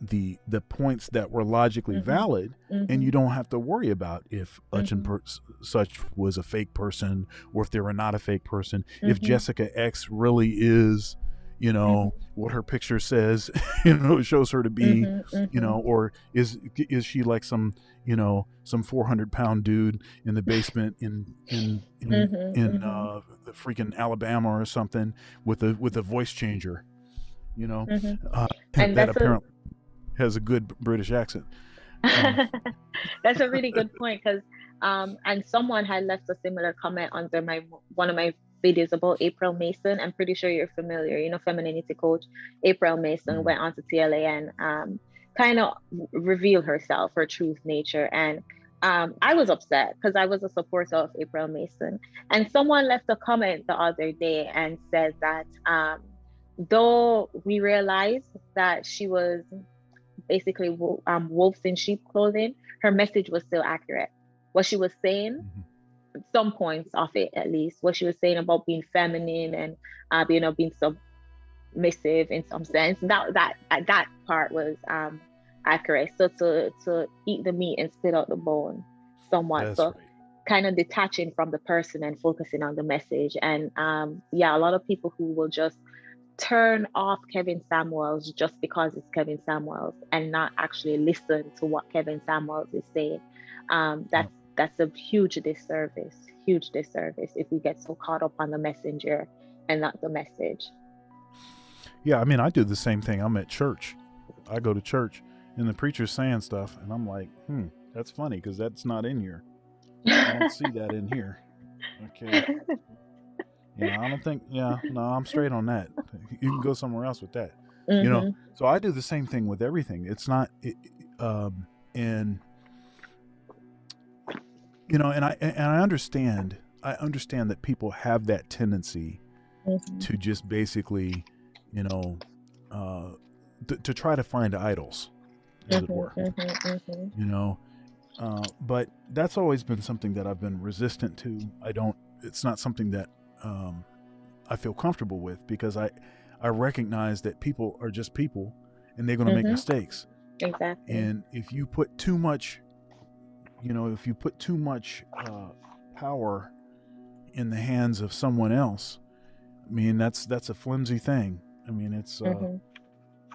the points that were logically Mm-hmm. valid, and Mm-hmm. you don't have to worry about if Mm-hmm. such was a fake person, or if they were not a fake person, if Mm-hmm. Jessica X really is, you know, Mm-hmm. what her picture says, you know, shows her to be, Mm-hmm. you Mm-hmm. know, or is she like some, you know, some 400-pound dude in the basement in Mm-hmm. the freaking Alabama or something with a voice changer, you know, Mm-hmm. uh, And that apparently has a good British accent. Um, that's a really good point, because and someone had left a similar comment under my one of my videos about April Mason. I'm pretty sure you're familiar, you know, femininity coach April Mason mm, went on to TLA and kind of revealed herself, her truth nature. And I was upset because I was a supporter of April Mason, and someone left a comment the other day and said that though we realized that she was basically wolves in sheep clothing, her message was still accurate. What she was saying, mhm. some points of it at least, what she was saying about being feminine and you know, being submissive in some sense, that part was accurate. So to eat the meat and spit out the bone somewhat. That's So right. kind of detaching from the person and focusing on the message. And yeah, a lot of people who will just turn off Kevin Samuels just because it's Kevin Samuels and not actually listen to what Kevin Samuels is saying. Yep. That's a huge disservice if we get so caught up on the messenger and not the message. Yeah, I mean, I do the same thing. I'm at church. I go to church, and the preacher's saying stuff, and I'm like, that's funny because that's not in here. I don't see that in here. Okay. Yeah, I don't think. Yeah, no, I'm straight on that. You can go somewhere else with that. You know. Mm-hmm. So I do the same thing with everything. It's not, and you know, and I understand. I understand that people have that tendency Mm-hmm. to just basically, you know, uh, to try to find idols, as it Mm-hmm. were. Mm-hmm. You know, but that's always been something that I've been resistant to. I don't. It's not something that I feel comfortable with because I recognize that people are just people, and they're going to make Mm-hmm. mistakes. Exactly. And if you put too much, you know, if you put too much power in the hands of someone else, I mean, that's a flimsy thing. I mean, it's Mm-hmm.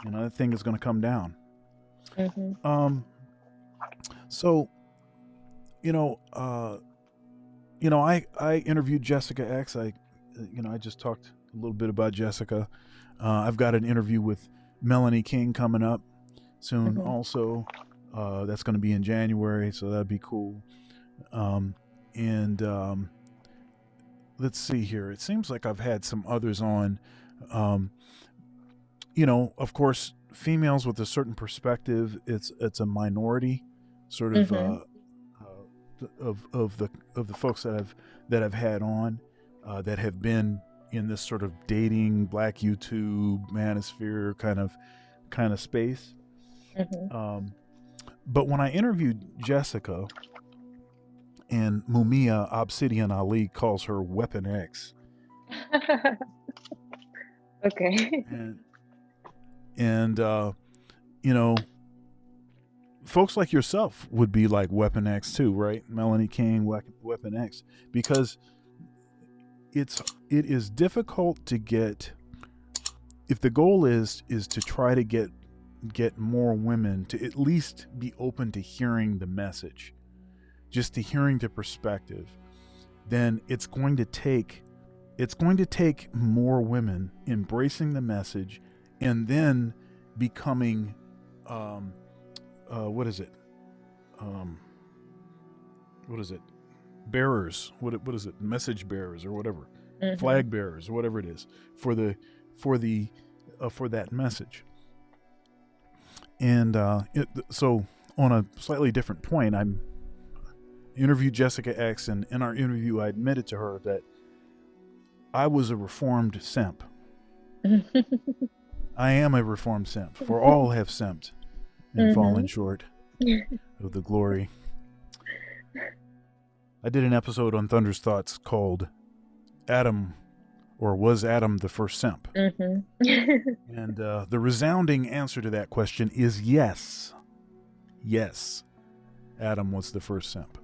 you know, that thing is going to come down. Mm-hmm. Um, so you know, I interviewed Jessica X. I just talked a little bit about Jessica. I've got an interview with Melanie King coming up soon. Mm-hmm. Also, that's going to be in January, so that'd be cool. And let's see here. It seems like I've had some others on. Um, you know, of course, females with a certain perspective. It's a minority, sort of Mm-hmm. of the folks that I've had on that have been in this sort of dating Black YouTube Manosphere kind of space. Mm-hmm. But when I interviewed Jessica, and Mumia Obsidian Ali calls her Weapon X, Okay. and you know, folks like yourself would be like Weapon X too, right? Melanie King, Weapon X, because it is difficult to get, if the goal is to try to get more women to at least be open to hearing the message, just to hearing the perspective, then it's going to take more women embracing the message and then becoming what is it bearers, what is it, message bearers or whatever, flag bearers or whatever it is for that message. And so on a slightly different point, I interviewed Jessica X, and in our interview I admitted to her that I was a reformed simp. I am a reformed simp, for all have simped and fallen short of the glory. I did an episode on Thunder's Thoughts called Adam, or Was Adam the First Simp? And the resounding answer to that question is yes. Yes, Adam was the first simp.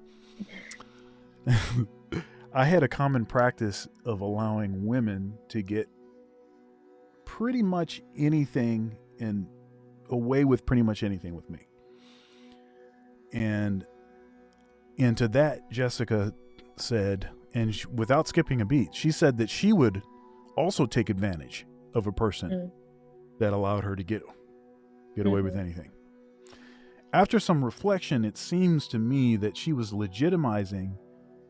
I had a common practice of allowing women to get pretty much anything and away with pretty much anything with me. And to that, Jessica said, and without skipping a beat, she said that she would also take advantage of a person that allowed her to get away with anything. After some reflection, it seems to me that she was legitimizing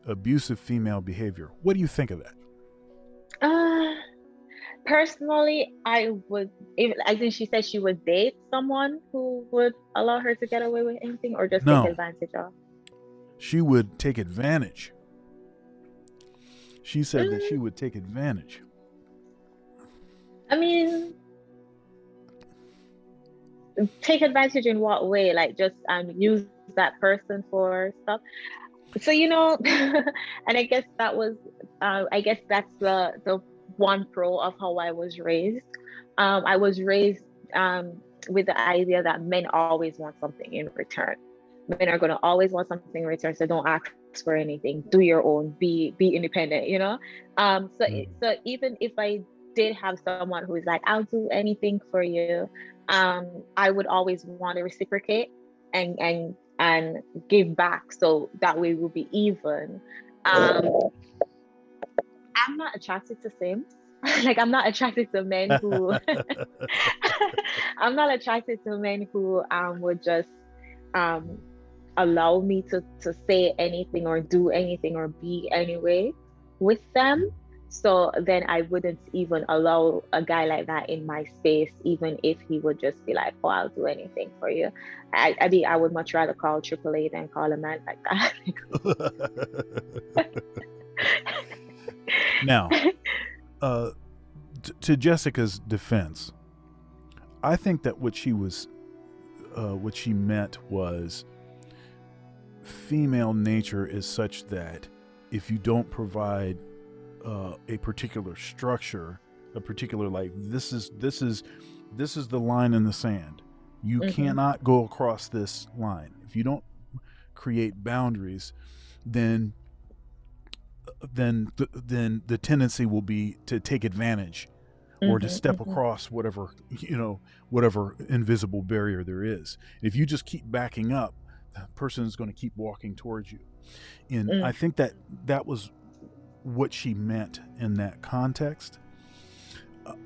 abusive female behavior. What do you think of that? Personally, I think she said she would date someone who would allow her to get away with anything, or just take advantage of. She would take advantage. She said that she would take advantage. I mean, take advantage in what way? Like just use that person for stuff. So and I guess that was I guess that's the one pro of how I was raised. I was raised with the idea that men always want something in return. Men are going to always want something in return, so don't ask for anything. Do your own. Be independent. So even if I did have someone who is like, I'll do anything for you, I would always want to reciprocate and give back, so that way we'll be even. I'm not attracted to simps. Like, I'm not attracted to men who I'm not attracted to men who would just allow me to say anything or do anything or be anyway with them. So then I wouldn't even allow a guy like that in my space, even if he would just be like, oh, I'll do anything for you. I mean, I would much rather call AAA than call a man like that. Now, to Jessica's defense, I think that what she meant was female nature is such that if you don't provide a particular structure, a particular, like, this is the line in the sand. You cannot go across this line. If you don't create boundaries, then the tendency will be to take advantage or to step across whatever invisible barrier there is. If you just keep backing up, the person is going to keep walking towards you. And I think that was what she meant in that context.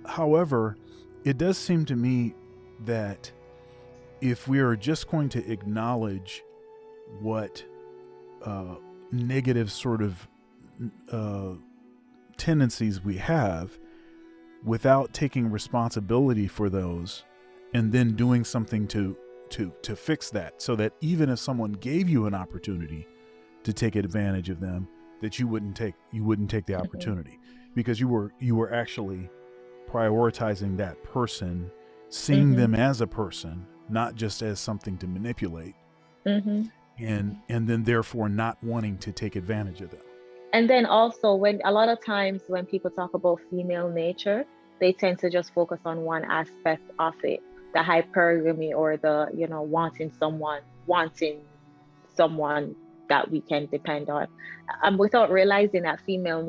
However, it does seem to me that if we are just going to acknowledge what negative sort of tendencies we have without taking responsibility for those and then doing something to fix that, so that even if someone gave you an opportunity to take advantage of them, that you wouldn't take the opportunity, because you were actually prioritizing that person, seeing them as a person, not just as something to manipulate, and then therefore not wanting to take advantage of them. And then also, when a lot of times when people talk about female nature, they tend to just focus on one aspect of it, the hypergamy or the wanting someone wanting someone that we can depend on, without realizing that female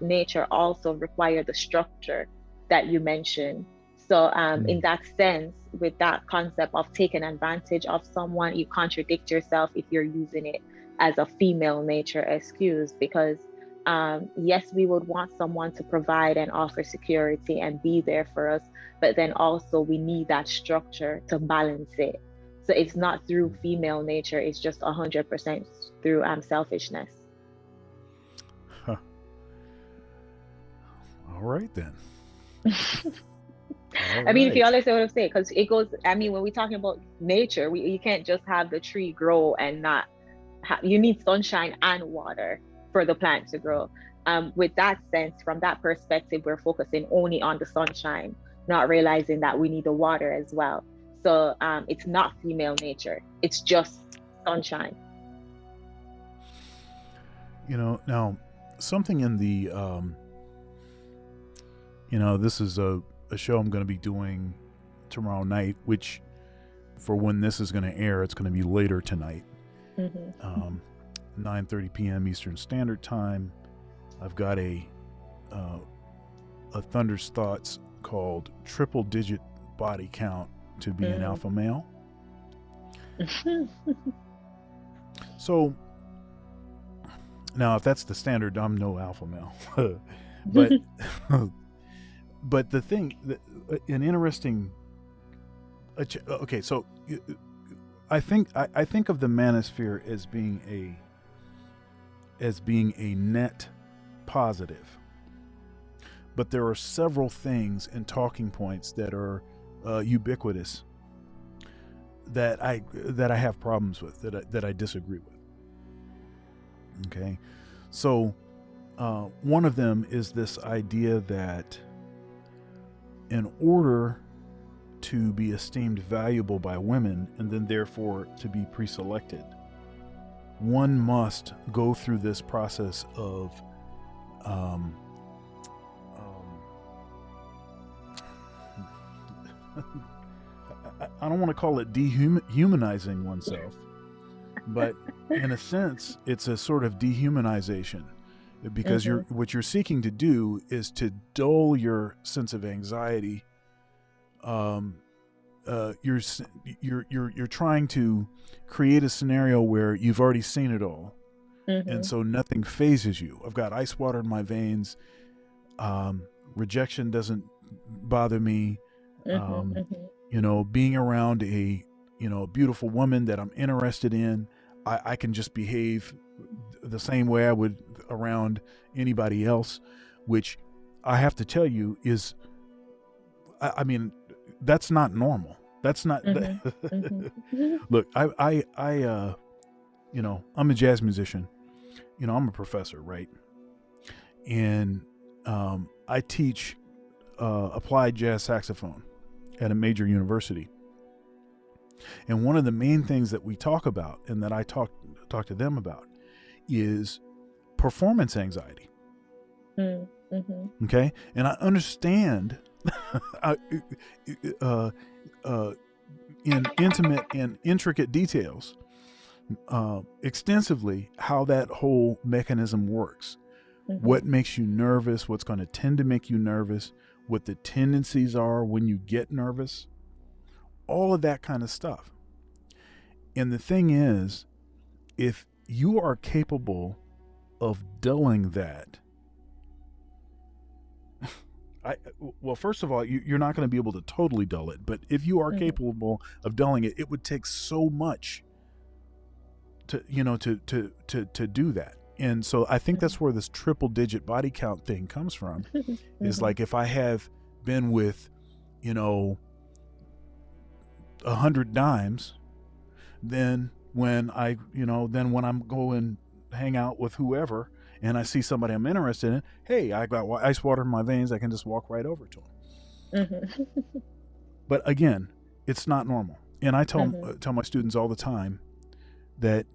nature also require the structure that you mentioned. So in that sense, with that concept of taking advantage of someone, you contradict yourself if you're using it as a female nature excuse, because yes, we would want someone to provide and offer security and be there for us, but then also we need that structure to balance it. So it's not through female nature, it's just 100% through selfishness. Huh. All right then. I mean, if you understand what I'm saying, because it goes, I mean, when we're talking about nature, you can't just have the tree grow and not you need sunshine and water for the plant to grow. With that sense, from that perspective, we're focusing only on the sunshine, not realizing that we need the water as well. So it's not female nature, it's just sunshine. You know, now something in the, you know, this is a show I'm going to be doing tomorrow night, which for when this is going to air, it's going to be later tonight. 9:30 p.m. Eastern Standard Time. I've got a Thunder's Thoughts called Triple Digit Body Count to be an alpha male. So now, if that's the standard, I'm no alpha male. but but the thing, an interesting. Okay, so I think of the Manosphere as being a net positive, but there are several things and talking points that are ubiquitous that I have problems with, that I disagree with. Okay, so one of them is this idea that in order to be esteemed valuable by women and then therefore to be pre-selected, one must go through this process of I don't want to call it dehumanizing oneself, but in a sense it's a sort of dehumanization, because what you're seeking to do is to dull your sense of anxiety. You're trying to create a scenario where you've already seen it all, and so nothing phases you. I've got ice water in my veins. Rejection doesn't bother me. You know, being around a beautiful woman that I'm interested in, I can just behave the same way I would around anybody else, which I have to tell you is, I mean, that's not normal. That's not. Look, I you know, I'm a jazz musician. You know, I'm a professor, right? And I teach applied jazz saxophone at a major university. And one of the main things that we talk about, and that I talk to them about, is performance anxiety. Okay, and I understand in intimate and intricate details, extensively, how that whole mechanism works. What makes you nervous, what's going to tend to make you nervous, what the tendencies are when you get nervous, all of that kind of stuff. And the thing is, if you are capable of dulling that, well, first of all, you're not going to be able to totally dull it, but if you are capable of dulling it, it would take so much to do that. And so I think that's where this triple digit body count thing comes from. Is like, if I have been with 100 dimes, then when I'm going hang out with whoever and I see somebody I'm interested in, hey, I got ice water in my veins, I can just walk right over to them. But again, it's not normal. And I tell my students all the time that,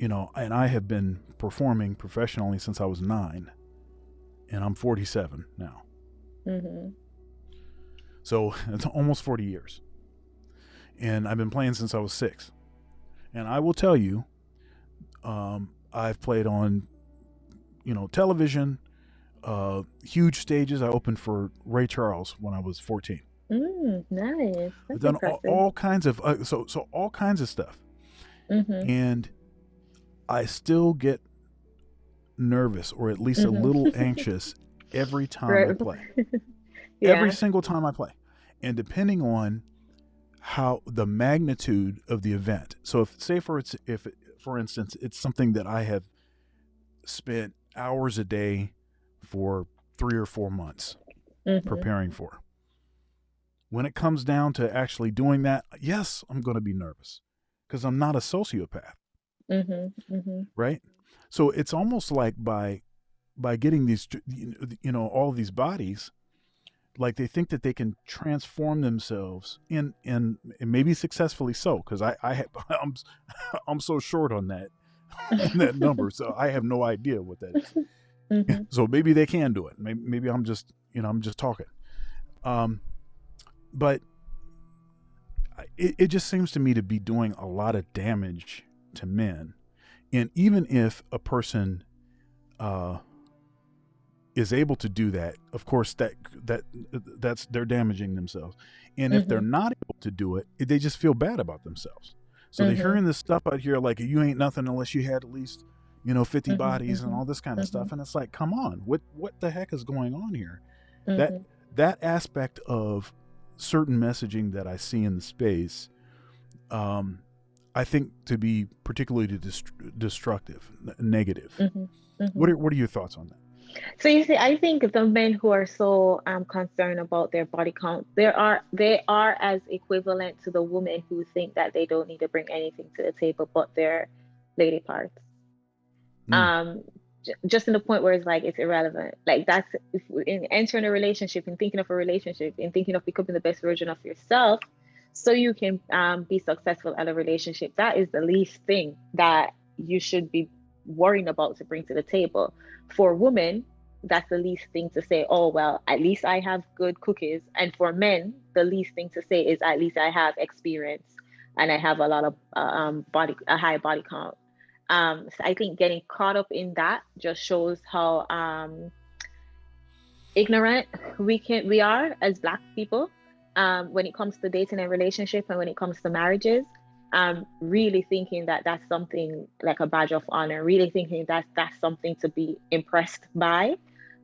and I have been performing professionally since I was 9, and I'm 47 now. So it's almost 40 years. And I've been playing since I was 6. And I will tell you, I've played on, television, huge stages. I opened for Ray Charles when I was 14. Nice. I've That's done impressive. all kinds of so all kinds of stuff, Mm-hmm. and I still get nervous, or at least a little Mm-hmm. anxious, every time I Right. play. Every Yeah. single time I play, and depending on how the magnitude of the event. So if, say for instance, it's something that I have spent hours a day for 3 or 4 months Mm-hmm. preparing for. When it comes down to actually doing that, yes, I'm going to be nervous because I'm not a sociopath, Mm-hmm. Mm-hmm. right? So it's almost like by getting these, all of these bodies, like they think that they can transform themselves and maybe successfully so, because I'm so short on that on that number, so I have no idea what that is. Mm-hmm. So maybe they can do it. Maybe I'm just talking. Um, but it just seems to me to be doing a lot of damage to men. And even if a person uh, is able to do that, of course that's they're damaging themselves. And if they're Mm-hmm. not able to do it, they just feel bad about themselves. So they're Mm-hmm. hearing this stuff out here like you ain't nothing unless you had at least 50 Mm-hmm. bodies and all this kind of Mm-hmm. stuff. And it's like, come on, what the heck is going on here? That Mm-hmm. that aspect of certain messaging that I see in the space, um, I think to be particularly destructive, negative. Mm-hmm. Mm-hmm. What are your thoughts on that? So you see, I think the men who are so concerned about their body count, they are as equivalent to the women who think that they don't need to bring anything to the table but their lady parts. Mm, Um, just in the point where it's like it's irrelevant. Like that's if in entering a relationship and thinking of a relationship and thinking of becoming the best version of yourself, so you can be successful at a relationship. That is the least thing that you should be worrying about to bring to the table. For women, that's the least thing to say. Oh well, at least I have good cookies. And for men, the least thing to say is at least I have experience and I have a lot of a high body count. So I think getting caught up in that just shows how ignorant we are as Black people when it comes to dating and relationship and when it comes to marriages. Really thinking that that's something like a badge of honor. Really thinking that that's something to be impressed by.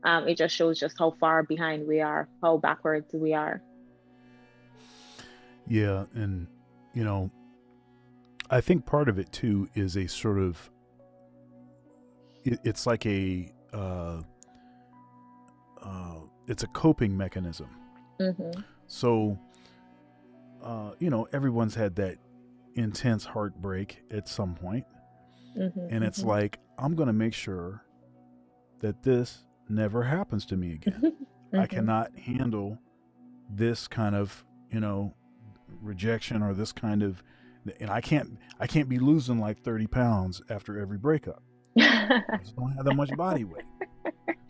It just shows just how far behind we are, how backwards we are. yeah, and you know, I think part of it too is a sort of it's like it's a coping mechanism. Mm-hmm. So everyone's had that intense heartbreak at some point, and it's Mm-hmm. like I'm gonna make sure that this never happens to me again. Mm-hmm. I Mm-hmm. cannot handle this kind of rejection or this kind of, and I can't be losing like 30 pounds after every breakup. I just don't have that much body weight.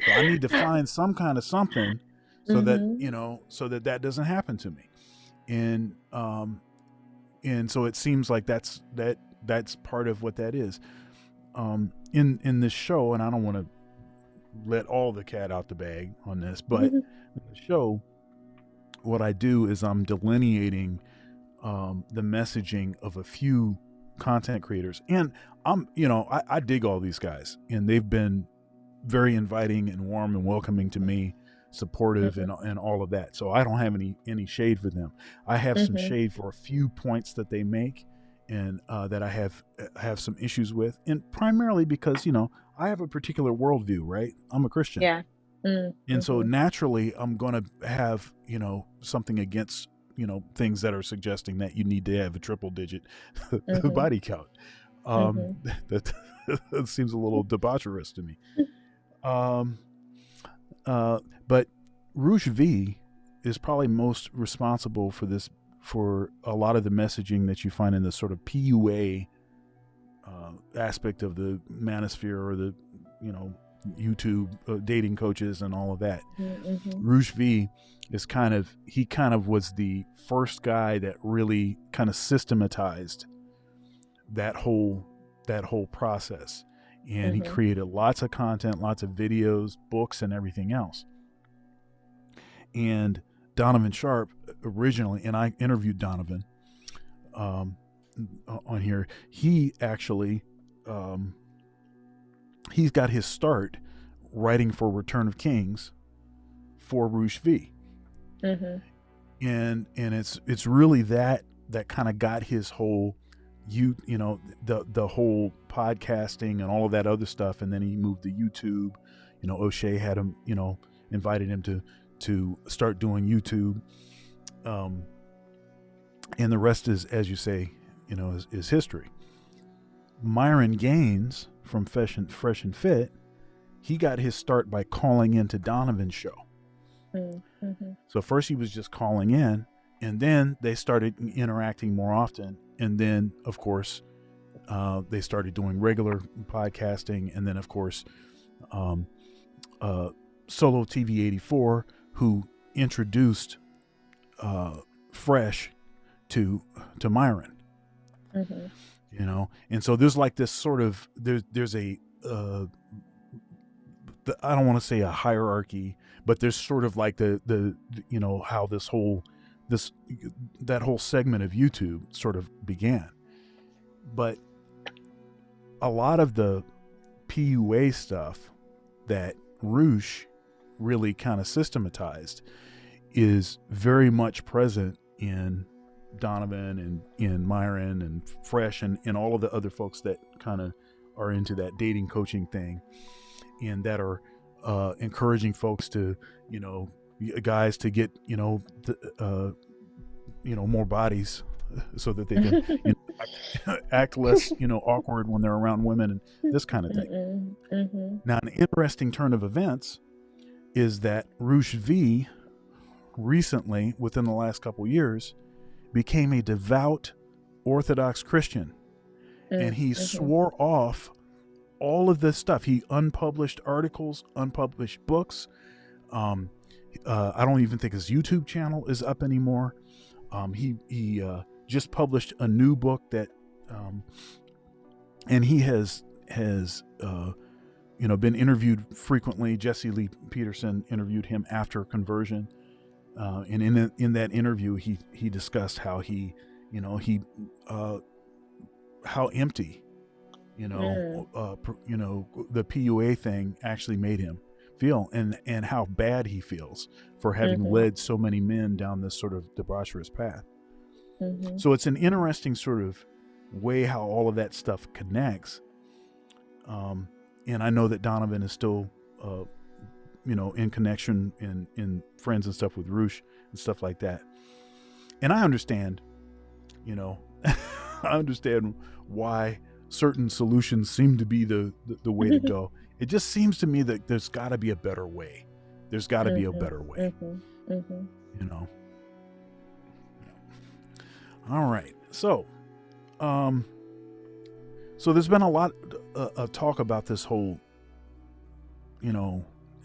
So I need to find some kind of something so that Mm-hmm. that doesn't happen to me. And so it seems like that's part of what that is. In this show, and I don't want to let all the cat out the bag on this, but in the show, what I do is I'm delineating the messaging of a few content creators, and I dig all these guys, and they've been very inviting and warm and welcoming to me, supportive and all of that. So I don't have any shade for them. I have some Mm-hmm. shade for a few points that they make, and that I have some issues with, and primarily because I have a particular worldview. Right, I'm a Christian, Yeah. and so Mm-hmm. naturally I'm going to have something against things that are suggesting that you need to have a triple digit Mm-hmm. body count. um Mm-hmm. that that seems a little debaucherous to me. um but Rouge V is probably most responsible for this, for a lot of the messaging that you find in the sort of PUA aspect of the Manosphere, or the YouTube dating coaches and all of that. Mm-hmm. Rouge V is he kind of was the first guy that really kind of systematized that whole process. And he created lots of content, lots of videos, books, and everything else. And Donovan Sharp originally, and I interviewed Donovan on here. He actually, he's got his start writing for Return of Kings for Rouge V. And it's really that kind of got his whole the whole podcasting and all of that other stuff. And then he moved to YouTube. O'Shea had him, invited him to start doing YouTube. And the rest is, as you say, is history. Myron Gaines from Fresh and Fit, he got his start by calling into Donovan's show. So first he was just calling in, and then they started interacting more often. And then, of course, they started doing regular podcasting. And then, of course, Solo TV 84, who introduced Fresh to Myron. And so there's like this sort of there's a I don't want to say a hierarchy, but there's sort of like the how that whole segment of YouTube sort of began. But a lot of the PUA stuff that Rouge really kind of systematized is very much present in Donovan and in Myron and Fresh and all of the other folks that kind of are into that dating coaching thing, and that are encouraging folks to, guys to get, more bodies so that they can act less, awkward when they're around women and this kind of thing. Now, an interesting turn of events is that Rouge V recently, within the last couple years, became a devout Orthodox Christian. And he swore off all of this stuff. He unpublished articles, unpublished books. I don't even think his YouTube channel is up anymore. He just published a new book that, and he has been interviewed frequently. Jesse Lee Peterson interviewed him after conversion. And in that interview, he discussed how how empty, the PUA thing actually made him feel, and how bad he feels for having led so many men down this sort of debaucherous path. So it's an interesting sort of way how all of that stuff connects. And I know that Donovan is still, in connection in friends and stuff with Rouge and stuff like that. And I understand, I understand why certain solutions seem to be the way to go. It just seems to me that there's got to be a better way. There's got to be a better way, All right. So, so there's been a lot of talk about this whole,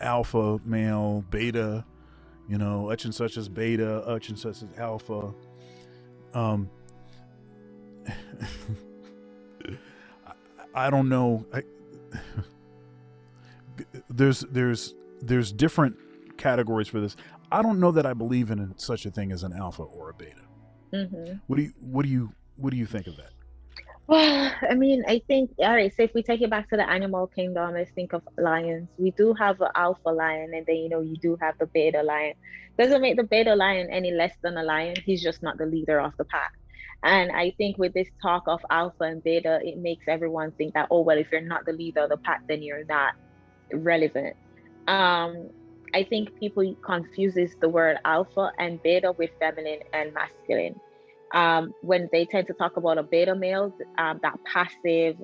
alpha male, beta, such and such as beta, such and such as alpha. I don't know. There's different categories for this. I don't know that I believe in such a thing as an alpha or a beta. What do you think of that? Well, I mean, I think, all right, so if we take it back to the animal kingdom, let's think of lions. We do have an alpha lion, and then, you do have the beta lion. Doesn't make the beta lion any less than a lion. He's just not the leader of the pack. And I think with this talk of alpha and beta, it makes everyone think that, oh, well, if you're not the leader of the pack, then you're not relevant. I think people confuses the word alpha and beta with feminine and masculine. When they tend to talk about a beta male, that passive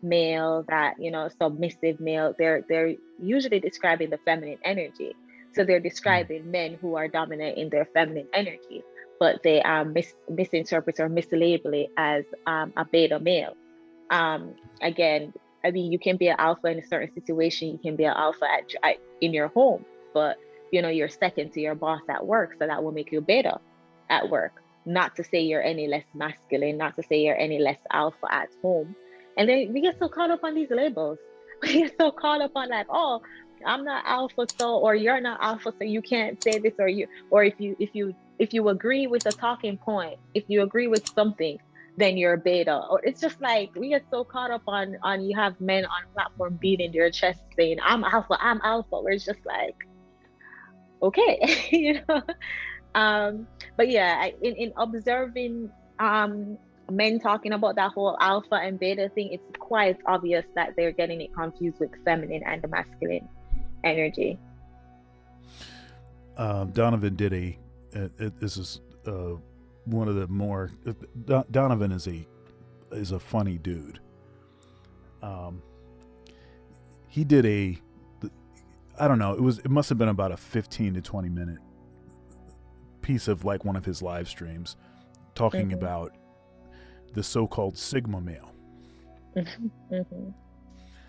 male, that, submissive male, they're usually describing the feminine energy. So they're describing men who are dominant in their feminine energy, but they misinterpret or mislabel it as a beta male. Again, I mean, you can be an alpha in a certain situation. You can be an alpha in your home, but you're second to your boss at work, so that will make you beta at work. not to say you're any less masculine, not to say you're any less alpha at home. And then we get so caught up on these labels. We get so caught up on like, oh, I'm not alpha, so, or you're not alpha, so you can't say this, or if you agree with a talking point, if you agree with something, then you're a beta. Or it's just like we get so caught up on you have men on platform beating their chest saying, I'm alpha, where it's just like, okay, you know. But yeah, in observing men talking about that whole alpha and beta thing, it's quite obvious that they're getting it confused with feminine and the masculine energy. Donovan did this is one of the more Donovan is a funny dude. He did I don't know, it must have been about a 15 to 20 minute piece of like one of his live streams talking about the so-called Sigma male.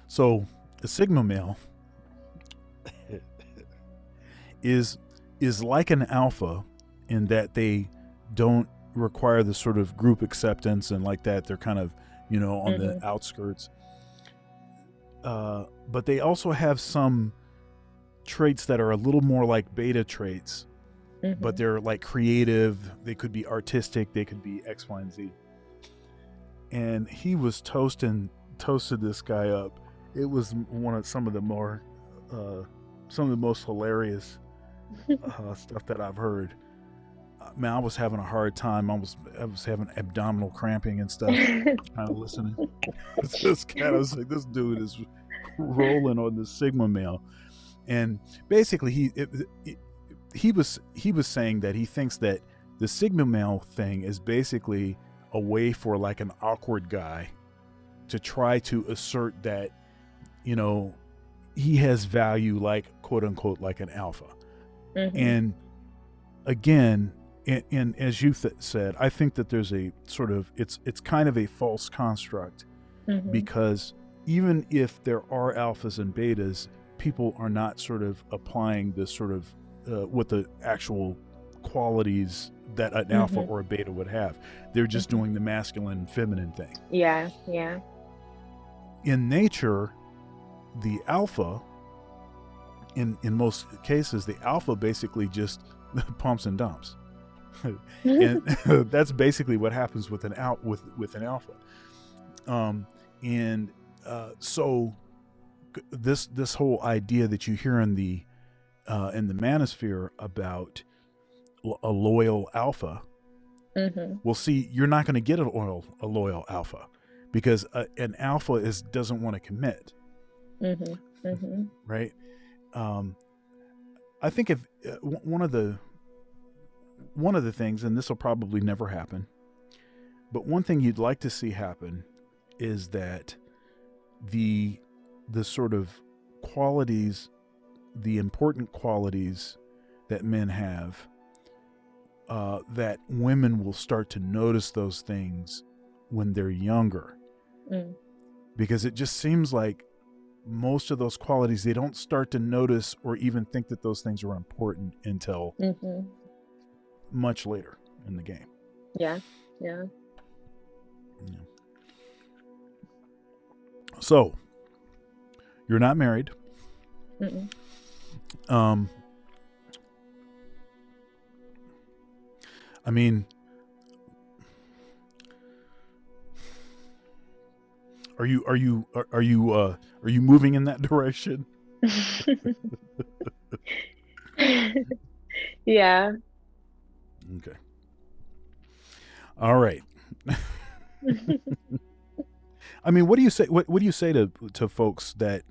So the Sigma male is like an alpha in that they don't require the sort of group acceptance and like that. They're kind of, on the outskirts. But they also have some traits that are a little more like beta traits, but they're like creative. They could be artistic. They could be X, Y, and Z. And he was toasted this guy up. It was some of the most hilarious stuff that I've heard. Man, I was having a hard time. I was having abdominal cramping and stuff. Kind of listening. This dude is rolling on the Sigma male, and basically he was saying that he thinks that the Sigma male thing is basically a way for like an awkward guy to try to assert that he has value, like quote unquote like an alpha. And again, and as you said, I think that there's a sort of it's kind of a false construct, because even if there are alphas and betas, people are not sort of applying this sort of what the actual qualities that an alpha or a beta would have. They're just doing the masculine feminine thing. Yeah. In nature, the alpha, in most cases, the alpha basically just pumps and dumps. And that's basically what happens with an alpha. So this whole idea that you hear in the Manosphere about a loyal alpha, well, see, you're not going to get a loyal alpha, because an alpha doesn't want to commit. Right? I think if one of the things, and this will probably never happen, but one thing you'd like to see happen is that the sort of qualities, the important qualities that men have, that women will start to notice those things when they're younger. Because it just seems like most of those qualities, they don't start to notice or even think that those things are important until much later in the game. Yeah. So you're not married. I mean, are you moving in that direction? Yeah. Okay. All right. I mean, what do you say? What do you say to folks that,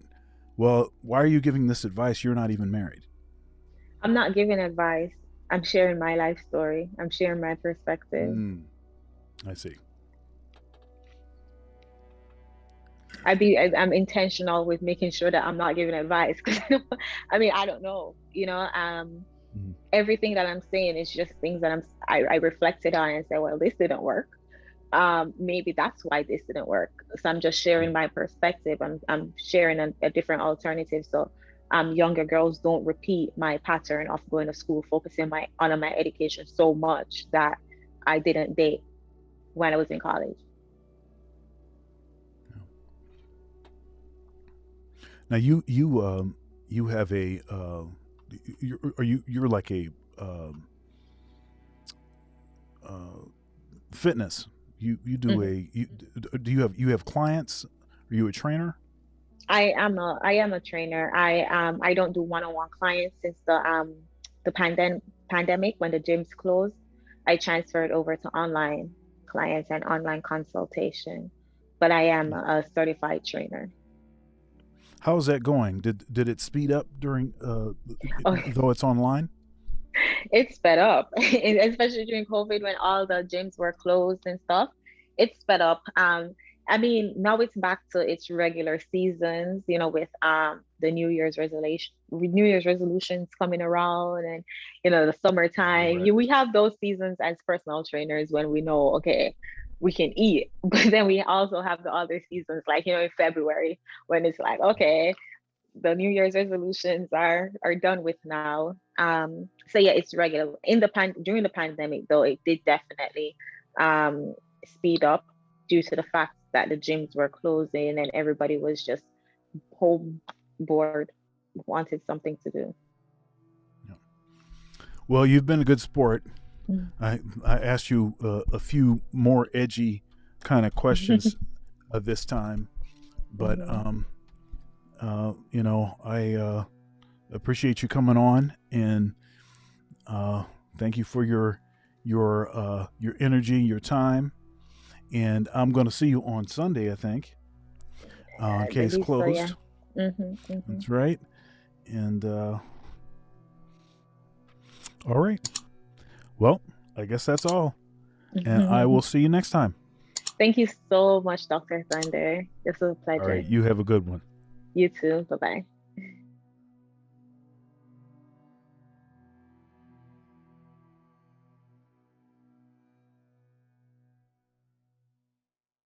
well, why are you giving this advice? You're not even married. I'm not giving advice. I'm sharing my life story. I'm sharing my perspective. I see. I'm intentional with making sure that I'm not giving advice, because I mean, I don't know, everything that I'm saying is just things that I reflected on and said, well, this didn't work. Maybe that's why this didn't work. So I'm just sharing my perspective. I'm sharing a different alternative. So younger girls don't repeat my pattern of going to school, focusing on my education so much that I didn't date when I was in college. Now you have a you're like a uh, fitness. You do Mhm. a you have clients? Are you a trainer? I am a trainer. I don't do one-on-one clients since the pandemic when the gyms closed. I transferred over to online clients and online consultation, but I am a certified trainer. How's that going? Did it speed up during Oh, though it's online? it's sped up, especially during COVID when all the gyms were closed and stuff. It's sped up. I mean, now it's back to its regular seasons, with the New Year's resolutions coming around, and the summertime. Correct. We have those seasons as personal trainers when we know, okay, we can eat, but then we also have the other seasons, like in February when it's like, okay, the New Year's resolutions are done with now. So yeah, it's regular. During the pandemic though, it did definitely um speed up due to the fact that the gyms were closing and everybody was just home bored, wanted something to do. Yeah. Well, you've been a good sport. Mm. I asked you a few more edgy kind of questions this time, but Mhm. I appreciate you coming on, and thank you for your energy, your time, and I'm going to see you on Sunday, I think. I Case believe so, yeah. closed. Hmm. That's right. And all right. Well, I guess that's all. And I will see you next time. Thank you so much, Dr. Thunder. This was a All right. pleasure. You have a good one. You too. Bye bye.